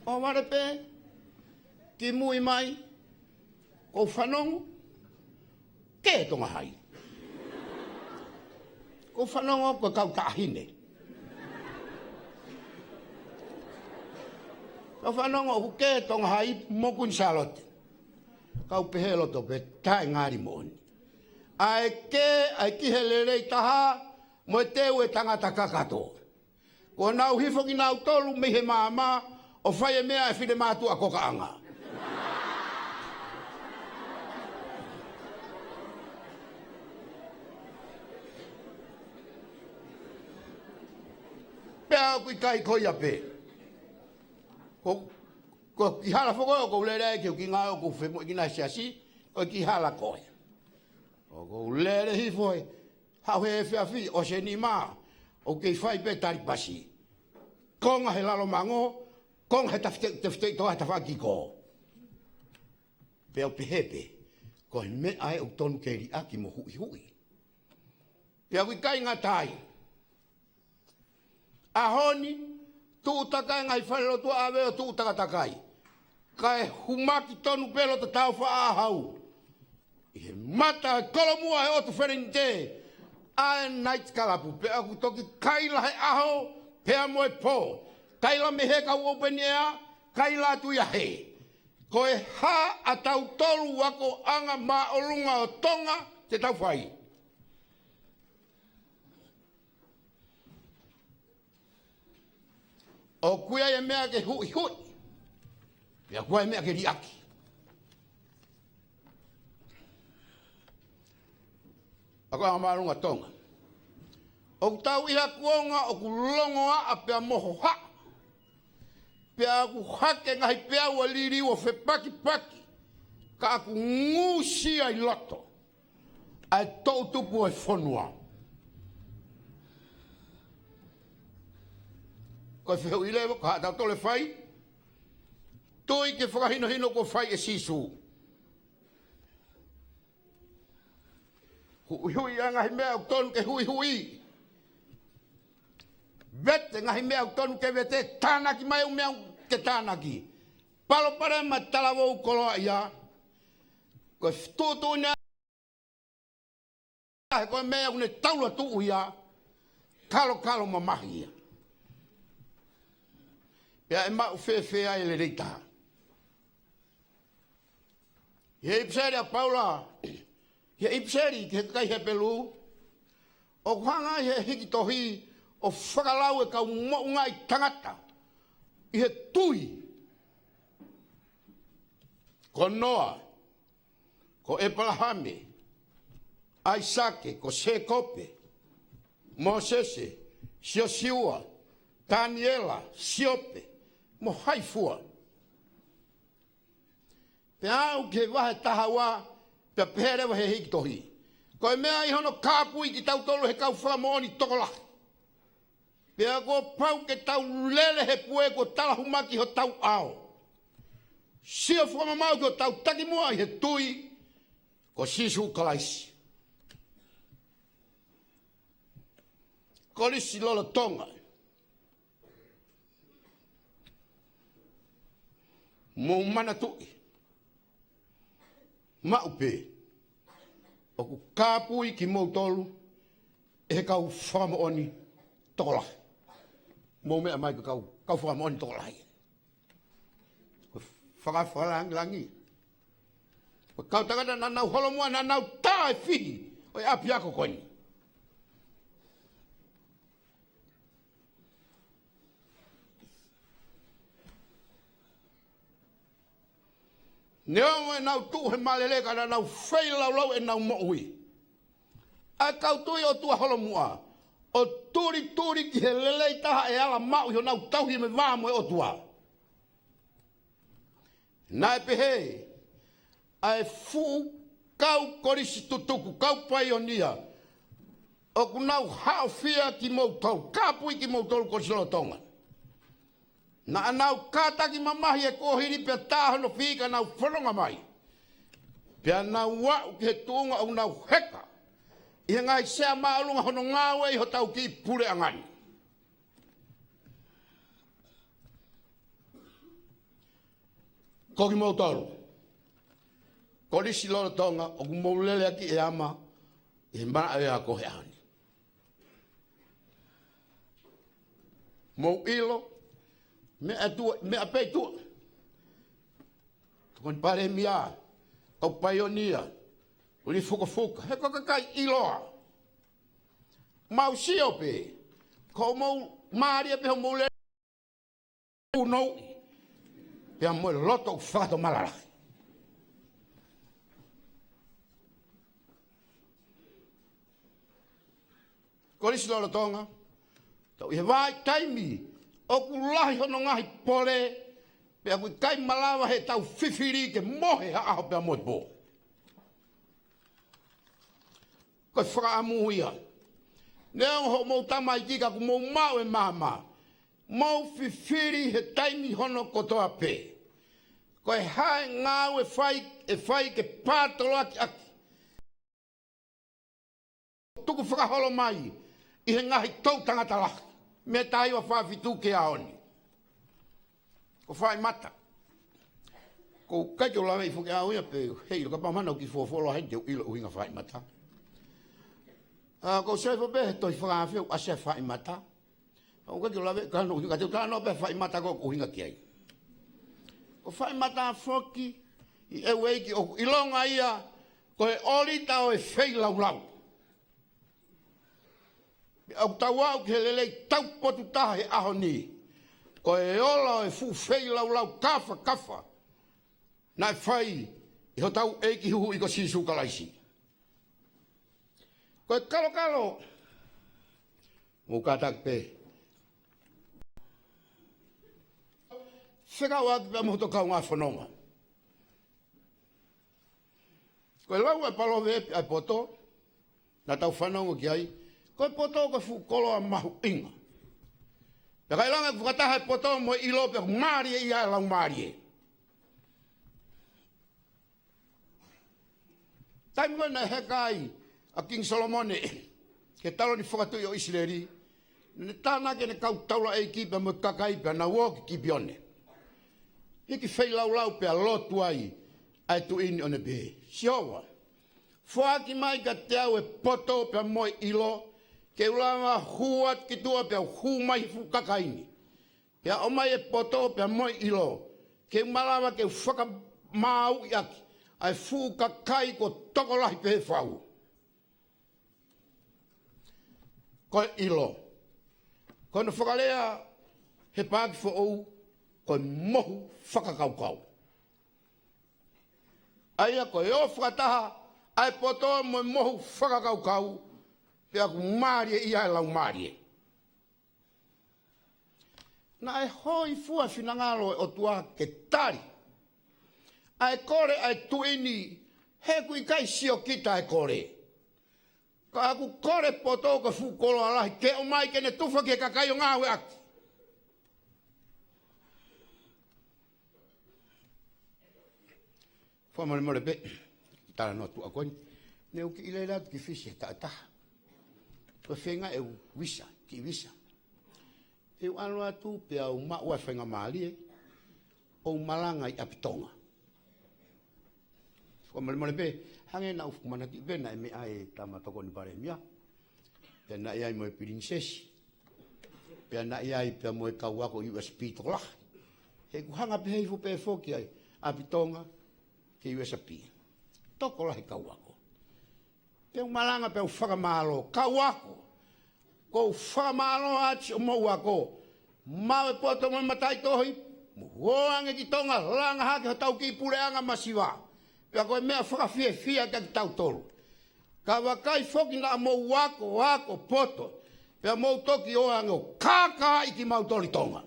O ware pe, ki mui mai, ko whanongu, ke tonga hai. Ko whanongu, ko kau tahine. Ko whanongu, ko ke tonga hai, mokun salote. Kau pehelo to pe tae ngari mooni. Ai ki he lerei taha, mo e teu e tangata kakato. Ko nau hifo ki nau tolu me he maama, o whai e mea e whine mātu a kokaanga. Pea kui kai koia pe. Ko ki hala whako o kou lere ki o ki ngā o kou whemo i kina siasi, o ki hala koe. O kou lere hi foi, hau he whiawhi o se ni mā, o kei whai pe tari pasi. Konga he lalo mango, konga he tawhtei toa ta whaki ko. Pea o pehepe, ko he me ai o tonu keri aki mo hui. Pea kui kai ngā tai. Ahoni, tu takai ngai whanero tua awe o tu takai. Kai humaki tonu pelo te tau wha ahau. I mata kolomua he otu wheninte. Ae night kalapu. Pe aku toki kaila he aho. Pea moe po. Kaila me he kau open ea. Kaila tu ia he. Ko e ha a tau tolu wako anga ma olunga o tonga te tau whai. O kuia e mea ke hui hui. Pea kuia e mea ke riaki. Ako anga ma olunga tonga. O tau iha kuonga o kulongo a pea moho ha. Pea ku hake ngahi pea ua liri o fe paki paki. Ka aku ngusi ai loto. Ai tau tupu e whanua. Koe whihau i lewa, ka hatau tole whai. Toi ke whakahino hino ko whai e sisu. Hui hui a ngahi mea o tonu ke hui hui. Vete ngahi mea o tonu ke vete tānaki mai o mea ke tānaki. Palo pare ma talawou koloa ia. Koe tūtū nea. Koe mea une taula tuu ia. Kalo kalo ma mahi ia. Pea e mau whewhea e le reita. He ipseri a Paula. He ipseri ke kai he pelu. O kuhanga he hiki tohi. O whakalau e kau mounga i tangata. I he tui. Ko Noa. Ko Epalahame. Aisake. Ko Sekope. Mosese. Siosiua. Daniela. Siope. Mo haifua. Pe au ke wahe tahawa. Pe peherewa he hiki tohi. Ko e mea i hono kāpui ki tau tolu he kau whakamooni tokolahi. Pea ko pau ke tau lele he pue ko tala humaki ho tau ao. Sia whamamau ko tau taki mua i he tui ko sisu kalaisi. Ko lisi lolo tonga. Mo mana tui. Maupe. O ku kāpui ki mau tolu e he kau whamaoni tokolahi. Mo mea mai kau whakamoni tokolahi. Whakalangi. Kau tagata na nau holomua na nau tae fihi. O e api ako koni. Neo e nau tu he malele ka na nau whai lau e nau mo'ui. A kau tui o tua holomua. O turi ki he lelei taha e ala mau i o nau tauhi me vāmo e o tua. Nā e pehe, a e fu kau korisi tutuku, kau pai o nia. O ku nau hao fia ki mau tau, kāpui ki mau tolu korisi lo tonga. Na anau kātaki mamahi e kohiri pia tāhono whika nau whanonga mai. Pia nau wau ki he tuunga au nau heka. I he ngai sea maalunga hono ngāwe i ho tau ki pure angani. Ko ki mau tolu. Ko risi loro tonga o ku mau lele aki e ama i he mana e a kohe ani. Mau ilo me a pei tua. Tukon pare mia au paionia. Uli fuka. He kakakai iloa. Mau siope. Ko mau maria pe ho mau le. Unou. Pe mo loto u fato malala. Ko lisi lolo tonga. Tau i he vai taimi. O ku lahi hono ngahi pole. Pe a kui kai malawa he tau fifiri ke mohe ha aho pe a moi po. Ko whakaamu ia. Neo ho mou tamai kika ku mou mau e mama. Mou fifiri he taimi hono kotoa pe. Ko e hae ngau e whai ke pātolo aki. Tuku whakaholo mai i he ngahi tau tangata laki. Me tai wa whawhitu ke aoni. ko whai mata. Ko kai o lawe i fuke au ia pe, hei, lo ka pamana o ki fofolo hei te ilo uinga whai mata. Ko sefo be, toi whakawhiu a se whai mata. Ko kai o lawe, ka no uinga te utano be whai mata ko uinga ki ai. Ko whai mata whoki, i ewe iki o ilonga ia, ko e olita o e whei lau lau. Au tau au ke lelei tau potu taha he aho ni. Ko e ola o e fu whei lau lau kafa kafa. Na e whai i ho tau eiki huhu i ko sisu kalaisi. Ko e kalo kalo. Mo katak pe. Whekau atu pia mohoto kau ngā whanonga. Ko e lau e palo vepi ai poto. Na tau whanonga ki ai. Ko e poto ko fu kolo a mahu inga. Pia kai langa whakataha e poto mo ilo pia marie i ai lau marie. Taimua na hekai a King Solomone ke talo ni whakatui o Israeli. Ne tāna ke ne kau taula e ki pia mo kakai pia na woki ki bione. Hiki whei lau lau pia lotu ai ai tu ini o ne behe. Siowa. Whaaki mai ka te au e poto pia moi ilo. Ke ulanga huat ki tua pia hu mai fu kakaini. Pia o mai e poto pia moi ilo. Ke umalawa ke whaka mau i aki. Ai fu kakai ko toko lahi pe whau. Ko ilo. Ko na whakalea he pāki fo ou. Ko mohu whakakaukau. Aia ko e o whakataha. Ai poto mo mohu whakakaukau. Pea ku marie i ai lau marie. Na e hoi fua finangalo o tua ke tari. Ai kore ai tuini, he kui kai sio kita ai kore. Ka aku kore poto ka fu kolo alahi, ke o mai ke ne tufa ke kakai o ngawe aki. Fua mone mone be, tala no tu akoni, ne uki ile latu ki fisi ta ataha. Ko whenga e wisa, ki wisa. E anu atu pe au maua whenga maali e, o malanga i apitonga. Ko mole pe, hange na ufu mana ki bena e me ai tama toko ni pare mia. Pe na iai mo e princesi. Pe na iai pe mo e kauako USB tola. He kuhanga pe heifu pe foki ai, apitonga ke USB. Toko la he kauako. Pe malanga pe whakamalo, kauako. Ko whakamalo ati o mau ako. Mau e poto mo matai tohi. Muhoange ki tonga langa hake ho tau ki pureanga masiwa. Pea koe mea whakawhia fia ka ki tau tolu. Ka wakai whoki na mau wako poto. Pea mau toki oange o kaka iki mau toli tonga.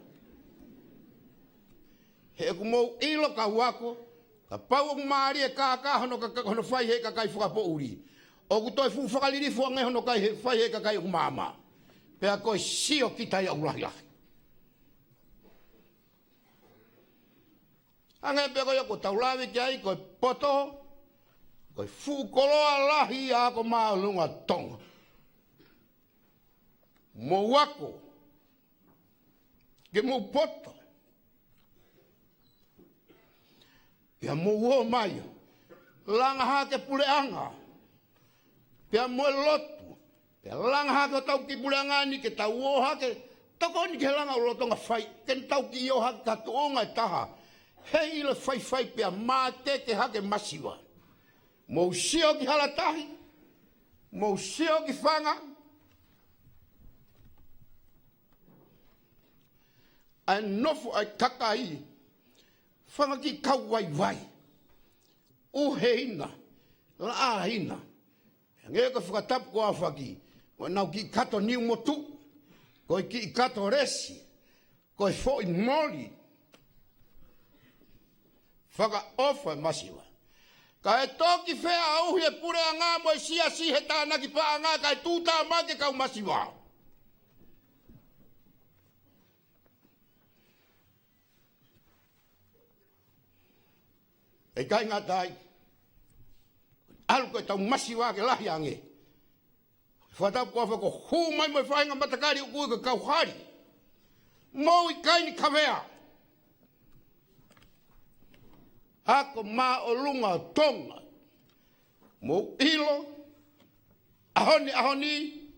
He ku mau ilo ka wako. Ka pau o maari e kaka hono whai he kakai whakapo uri. O ku toi fu whakaliri fuange hono kai whai he kakai o mama. Pea koe sio kita ia ulahi lahi. Ange pea koe ko taulawe ki ai koe poto. Koe fu koloa lahi a ko maulunga tonga. Mo wako. Ke mo poto. Pea mo uo mai. Langa hake puleanga. Pea mo lotu. Pea langa hake o tau ki puleanga ni ke tau o hake. Toko ni ke langa o lotonga whai. Ken tau ki o hake katu onga e taha. Hei ilo whai pea mate ke hake masiwa. Mo sio ki halatahi. Mo sio ki whanga. Ai nofu ai kakai. Whanga ki kau wai. Uhe hina. La hina. Nge ko whakatapu ko awhaki. Ko nau ki kato niu motu. Ko ki kato resi. Ko fo i moli. Whaka ofa masiwa. Ka e toki whea auhi e pure a ngā mo e sia si he tāna ki paa ngā ka e tūtā make kau masiwa. E kai ngā tai. Alu koe tau masiwa ke lahi ange. Whatapu kua whako hū mai mo e whainga matakari o kua ka kau hari. Mau i kai ni kawea. Hako mā o lunga o tonga. Mo ilo. Ahoni.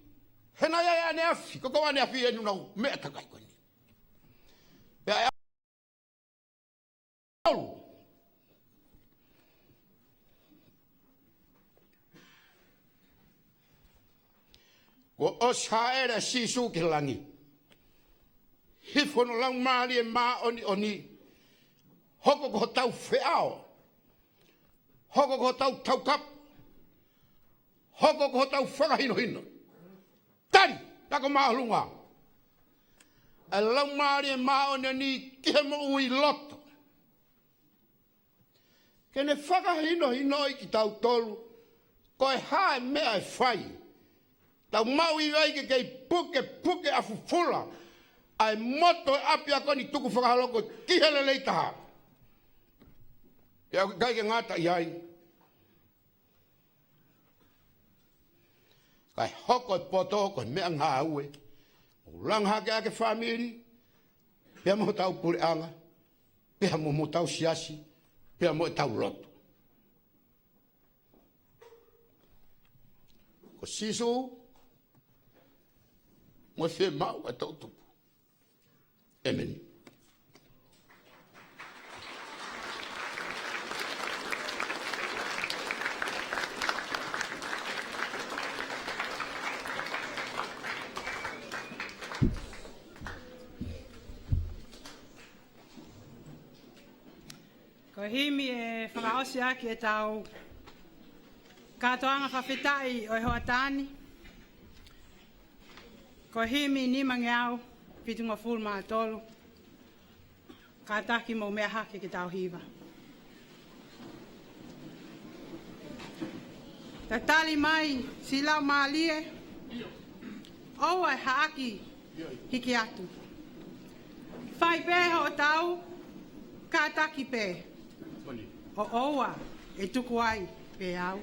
Hena ia ane afi. Koko ane afi enu nau mea takai koni. Pea e aulu. Ko os haere sisu ki langi. Hifono lang maali e maa oni. Hoko ko tau whiao. Hoko ko tau kap. Hoko ko tau whakahino. Tani, tako mahalunga. E lang maali e maa oni kihe mo ui loto. Kene whakahino i ki tau tolu. Ko e hae mea e whai. Tau mau i wai ke kei puke a fufula. Ai moto e api a koni tuku whakahaloko kihele leitaha. Ia kai ke ngata i ai. Kai hoko e poto ko mea ngā ue. O langha ke ake whamiri. Pea mo tau pureanga. Pea mo tau siasi. Pea mo tau loto. Ko sisu. Mo fe mau a tau tupu. Amen. Ko himi e whakaosi aki e tau katoanga whawhetai o e hoa tāni. Ko himi ni mangiau pitunga fulma tolu. Ka taki mo mea hake ki tau hiva. Ta tali mai silau maalie. Oua e haaki hiki atu. Whai pēha o tau ka taki pē. O oua e tuku ai pē au.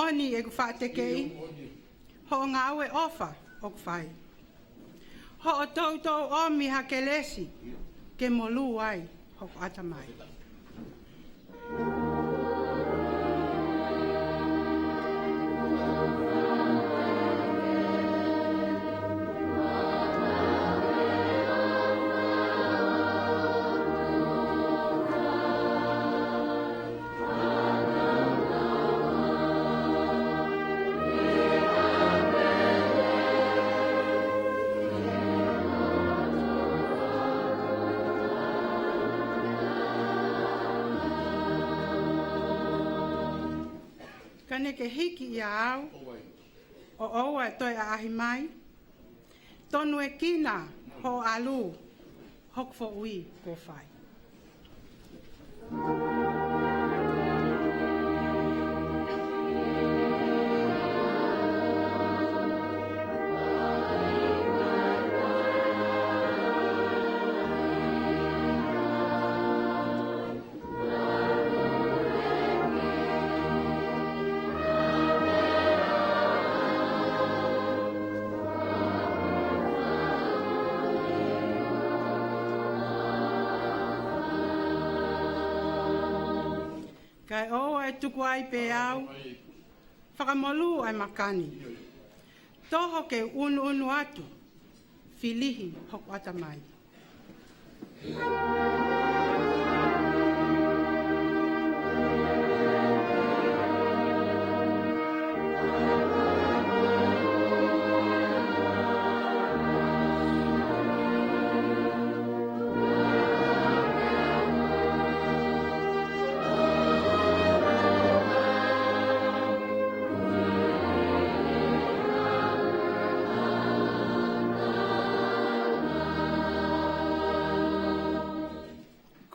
Oni e ku whaatekei, ho ngā ue ofa o ku whai. Ho o tautou omi ha ke lesi, ke molu ai ho ku atamai. Kane ke hiki i au, o oua e toi a ahi mai, tonu e kina ho alu, hok fo ui ko whai. Kai oa e tuku ai pē au, whakamolu ai makani. Toho ke unu atu, filihi hoku atamai.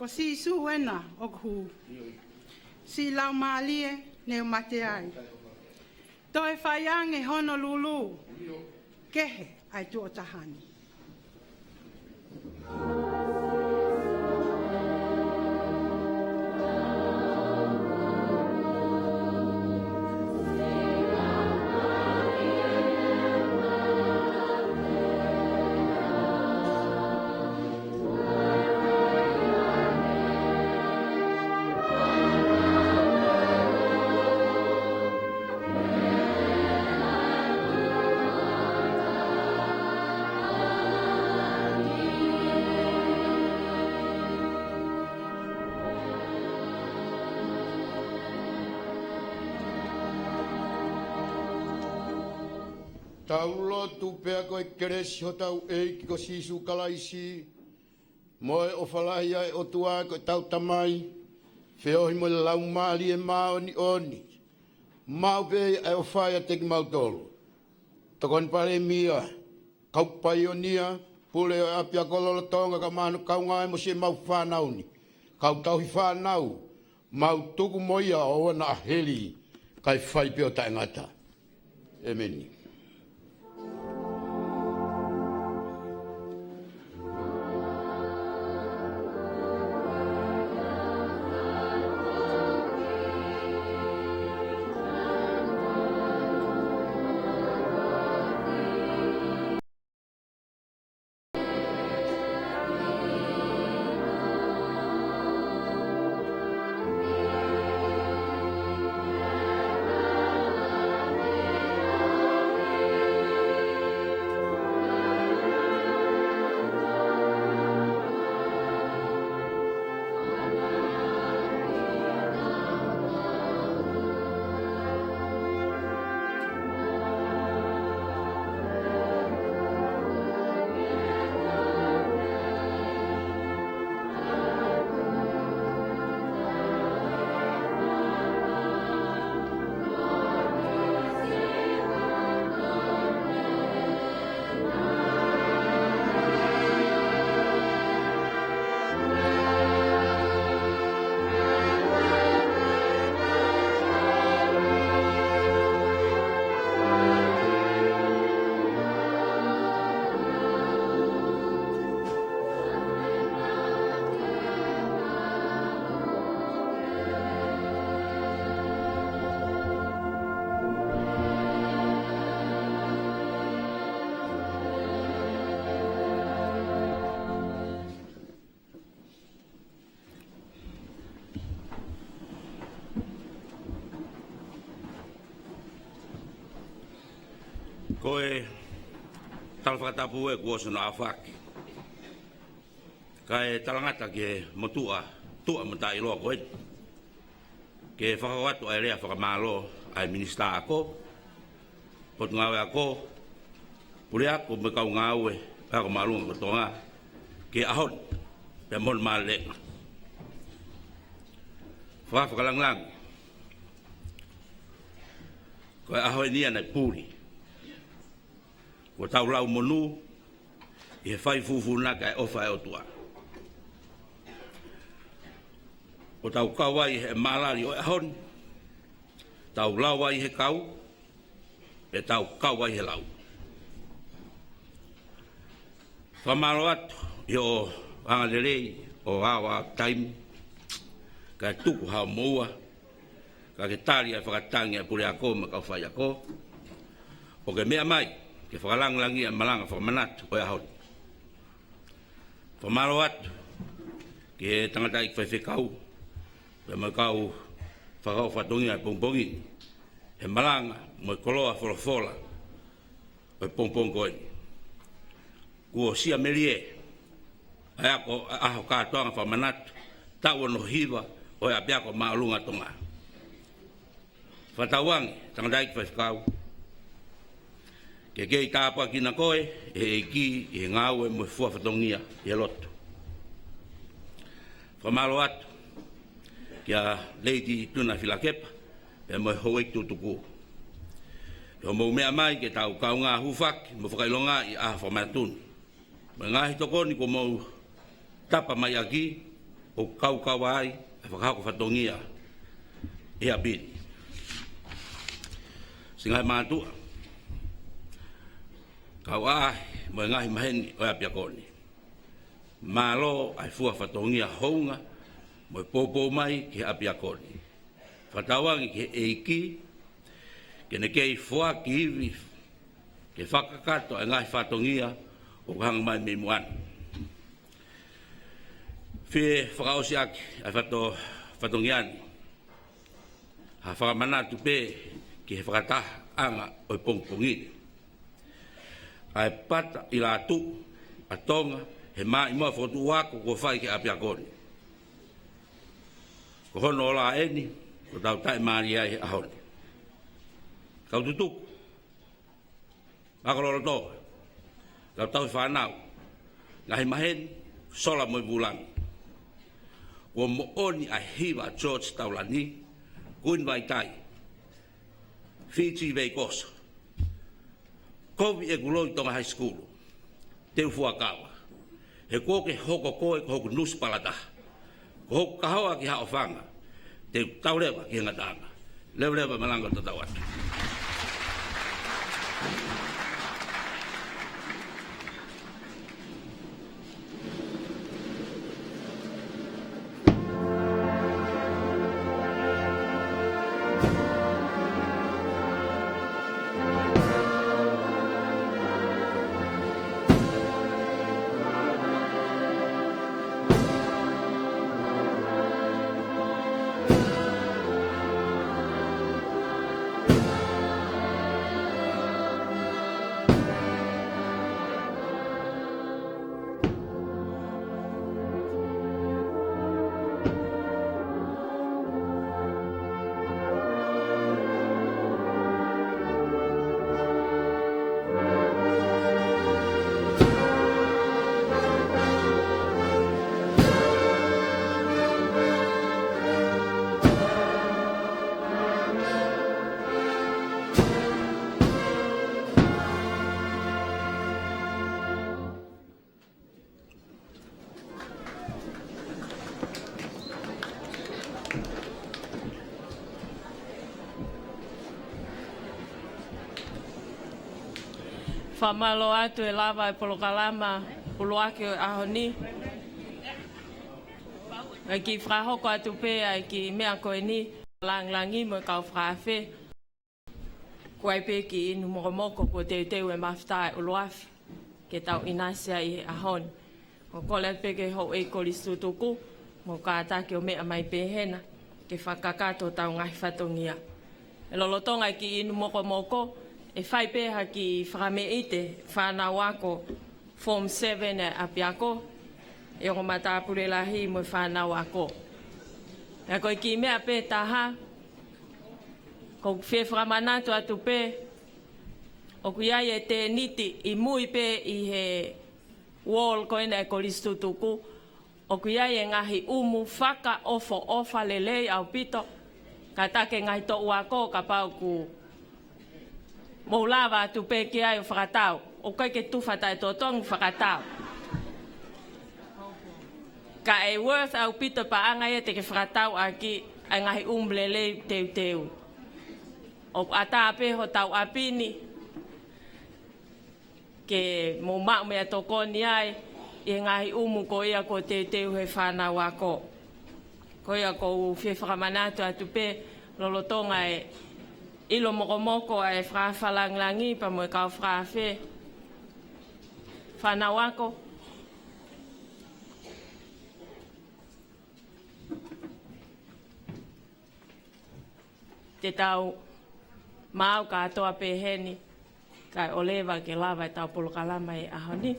Ko si su ena o ku. Si lau maalie ne mate ai. To e whaiange Honolulu. Kehe ai tu o tahani. Tau lotu pea koe keresi ho tau eiki ko sisu kalaisi. Moe o whalahi ai o tua koe tau tamai. Whiohi mo le lau maali e maa oni oni. Mau pei ai o whaia teki mau tolu. Tokon pare mia. Kaupai o nia. Pule o apia kololo tonga ka manu kaunga e mo se mau whanauni. Kau tau hi whanau. Mau tuku moia o wana aheli. Kai whai peo tae ngata. E meni. Koe talwhakatapu e kua suna awhaki. Ka e talangata ke motua, tua mata iloa koe. Ke whakawatu ai rea whakamalo ai minista ako. Pot ngawe ako. Pule ako me kau ngawe, ako malunga kotonga. Ke ahon, pe mon malenga. Whakalang. Koe ahoi nia nei puri. Ko tau lau monu, i he whai fufunaka e ofa e otua. Ko tau kawai he malari o e hon, tau lawai he kau, e tau kawai he lau. Whamaro atu, i o angalerei, o awa taimi, ka tuku hao moua, ka ke tari e whakatangi e pure ako me kau whai ako, o ke mea mai, ke whakalangi e malanga whakamanatu o e ahon. Whamaro atu, ke tangata ik whaiwhekau, pe mai kau whakau whatongi ai pongpongi, he malanga mo e koloa wholofola, o e pongpong koe. Kua sia melie, ai ako aho kātoanga whamanatu, tau no hiwa o e apiako maalunga tonga. Whatawangi, tangata ik whaiwhekau, ke kei tāpua kina koe, e ki, e ngāue mo e fuawhatongia, e loto. Whamalo atu, kia leiti tuna whilakepa, e mo e hoek tutuku. E o mou mea mai, ke tau kau ngā hufaki, mo whakailonga i aha whamatunu. Mo ngāhi tokoni ko mou tapa mai aki, o kau ai e whakahako whatongia e a bini. Singai mātua, kau ai mo ngahi maheni o a piakoni. Malo ai fua whatongia hounga mo e pōpō mai ki a piakoni. Whatawangi ki eiki, ke ne kei fua ki iwi, ke whakakato e ngahi whatongia o hanga mai me muan. Whie whakaosi aki ai whatongiani. Ha whakamanatu pē ki he whakataha anga o i pongpongini. Ai pata i la tu, a tonga, he mai mua whotu wako ko whai ki apiakoni. Ko hono o la eni, ko tau tai maari ai a honi. Kau tutuku. Makaroro toa. Kau tau whanau. Ngahi maheni, sola moi bulangi. Ko mo oni a hiwa George Taulani, kuin vai tai. Fiji vei kosa. Kovi e kuloi tonga high school. Teu fuakawa. He koke hoko koe ko hoko nuspalata. Ko hoko kahoa ki hao whanga. Teu taurewa ki hengatanga. Lewa malanga tatawatu. Whamalo atu e lava e polokalama, puluake o ahoni. E ki whahoko atu pēa e ki mea koe ni, langlangi mo kau whawhe. Koe pē ki inu mokomoko ko teu e mawhtae uluafi, ke tau inasia i ahoni. O kole pē ke hou e kolistu tuku, mo ka atake o mea mai pēhena, ke whakakato tau ngahi whatongia. E lolotonga ki inu mokomoko, e whai pēha ki whakameite whanau ako Form 7 e apiako, e o matapure lahi mo whanau ako. E koe ki mea pē taha, ko whē whakamanatu atu pē, o kuiai e te niti i mui pē i he wall koina e kolistu tuku, o kuiai e ngahi umu whaka ofa lelei au pito, ka take ngahi to uako ka pau ku mo lava tu pe ki ai o whakatau. O kai ke tuwhata e tōtongu whakatau. Ka e worth au pito pa angai te ke whakatau a ki ai ngahi umblele teu. O ata ape ho tau apini. Ke mo mau mea tokoni ai i ngahi umu ko ia ko teu he whanau ako. Ko ia ko whi whakamanatu atu pe lolotonga e ilo mokomoko e whawhalanglangi pa mo e kau whawhe. Whanau ako. Te tau mau ka atoa peheni, kai o lewa ke lava e tau polokalama e ahoni,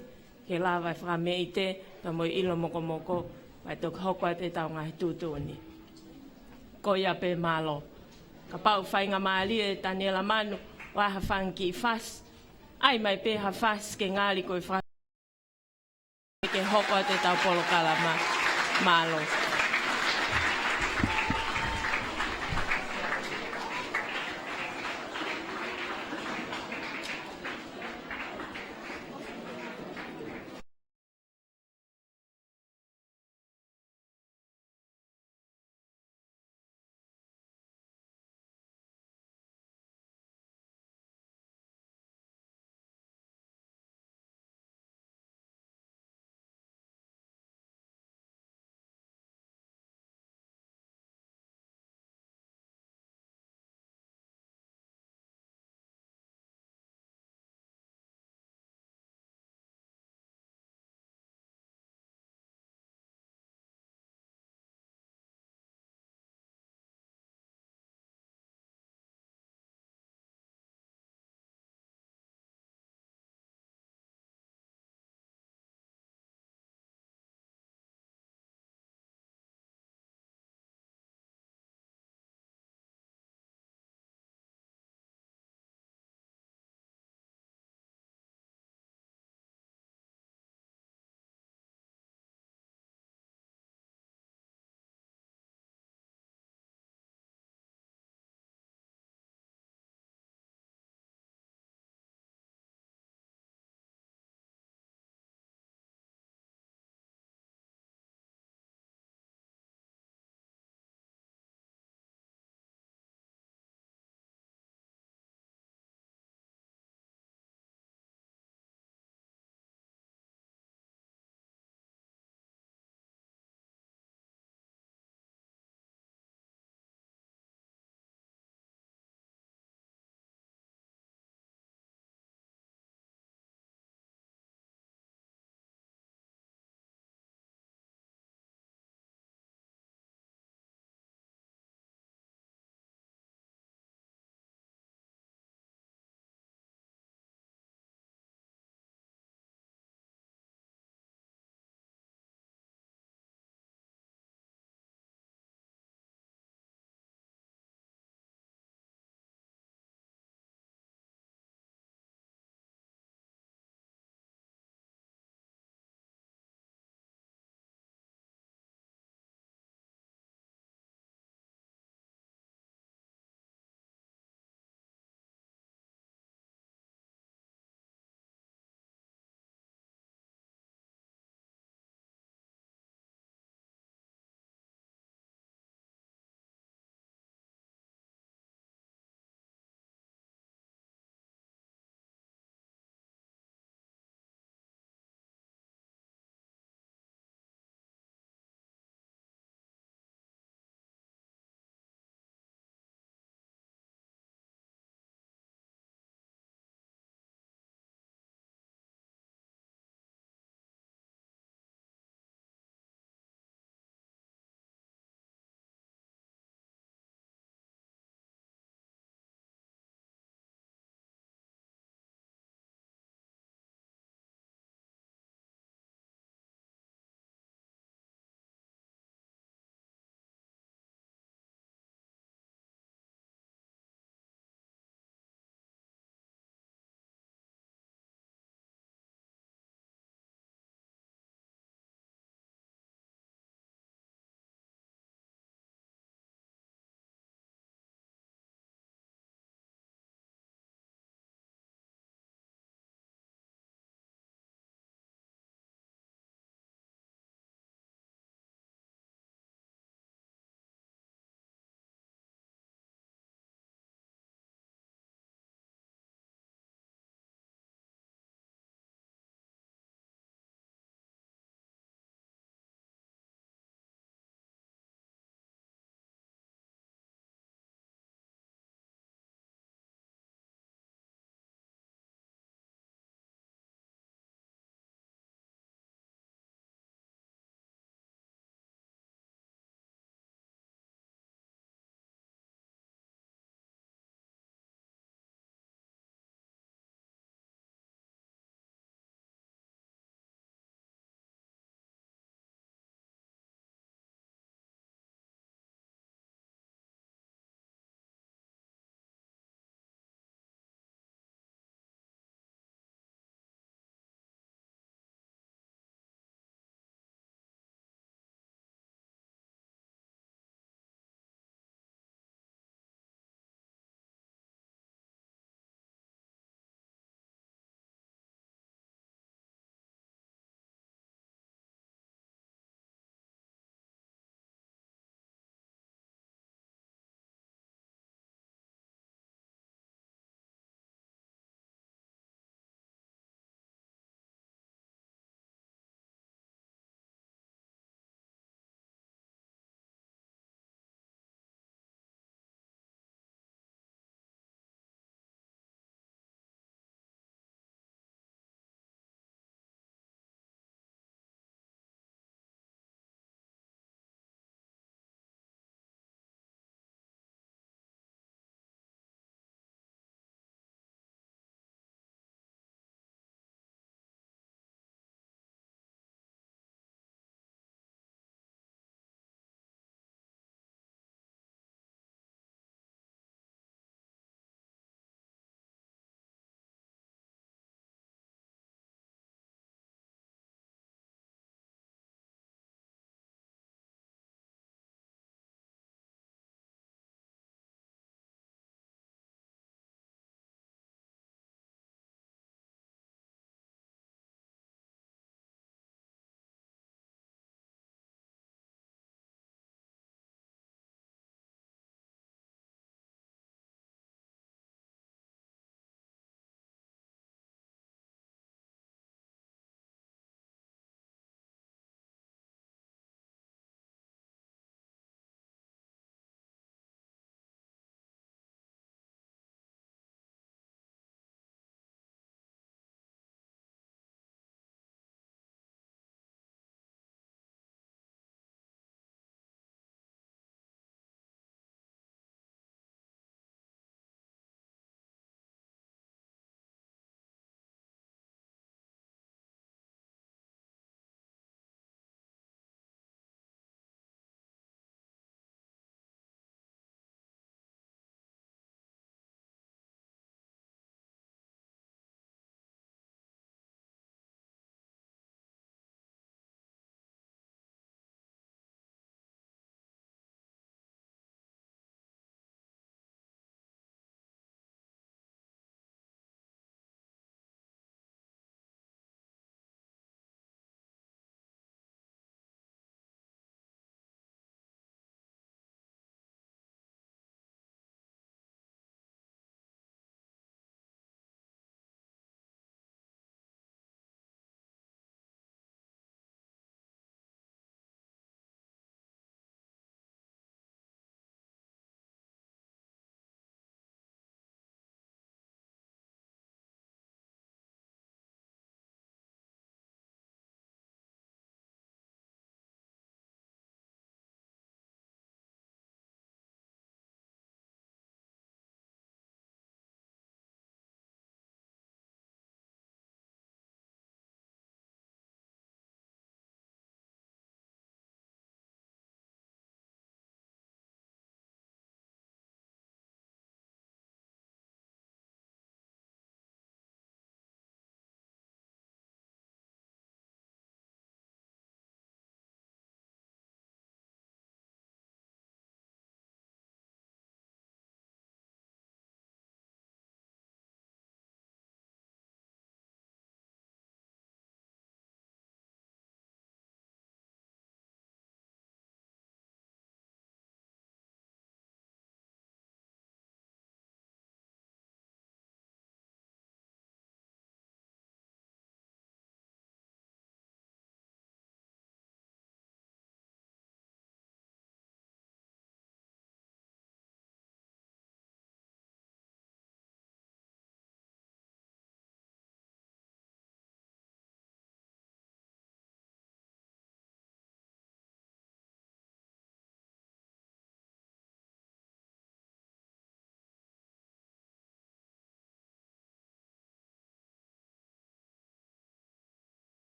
ke lava e whameite pa mo ilo mokomoko, vai tok hokwa te tau ngahi tūtūni. Ko ia pe malo. Ka pau whainga maali e Daniela Manu, waha whanki i whas. Ai mai pe ha whas ke ngali koe whas. Ke hoko te tau polokalama malo.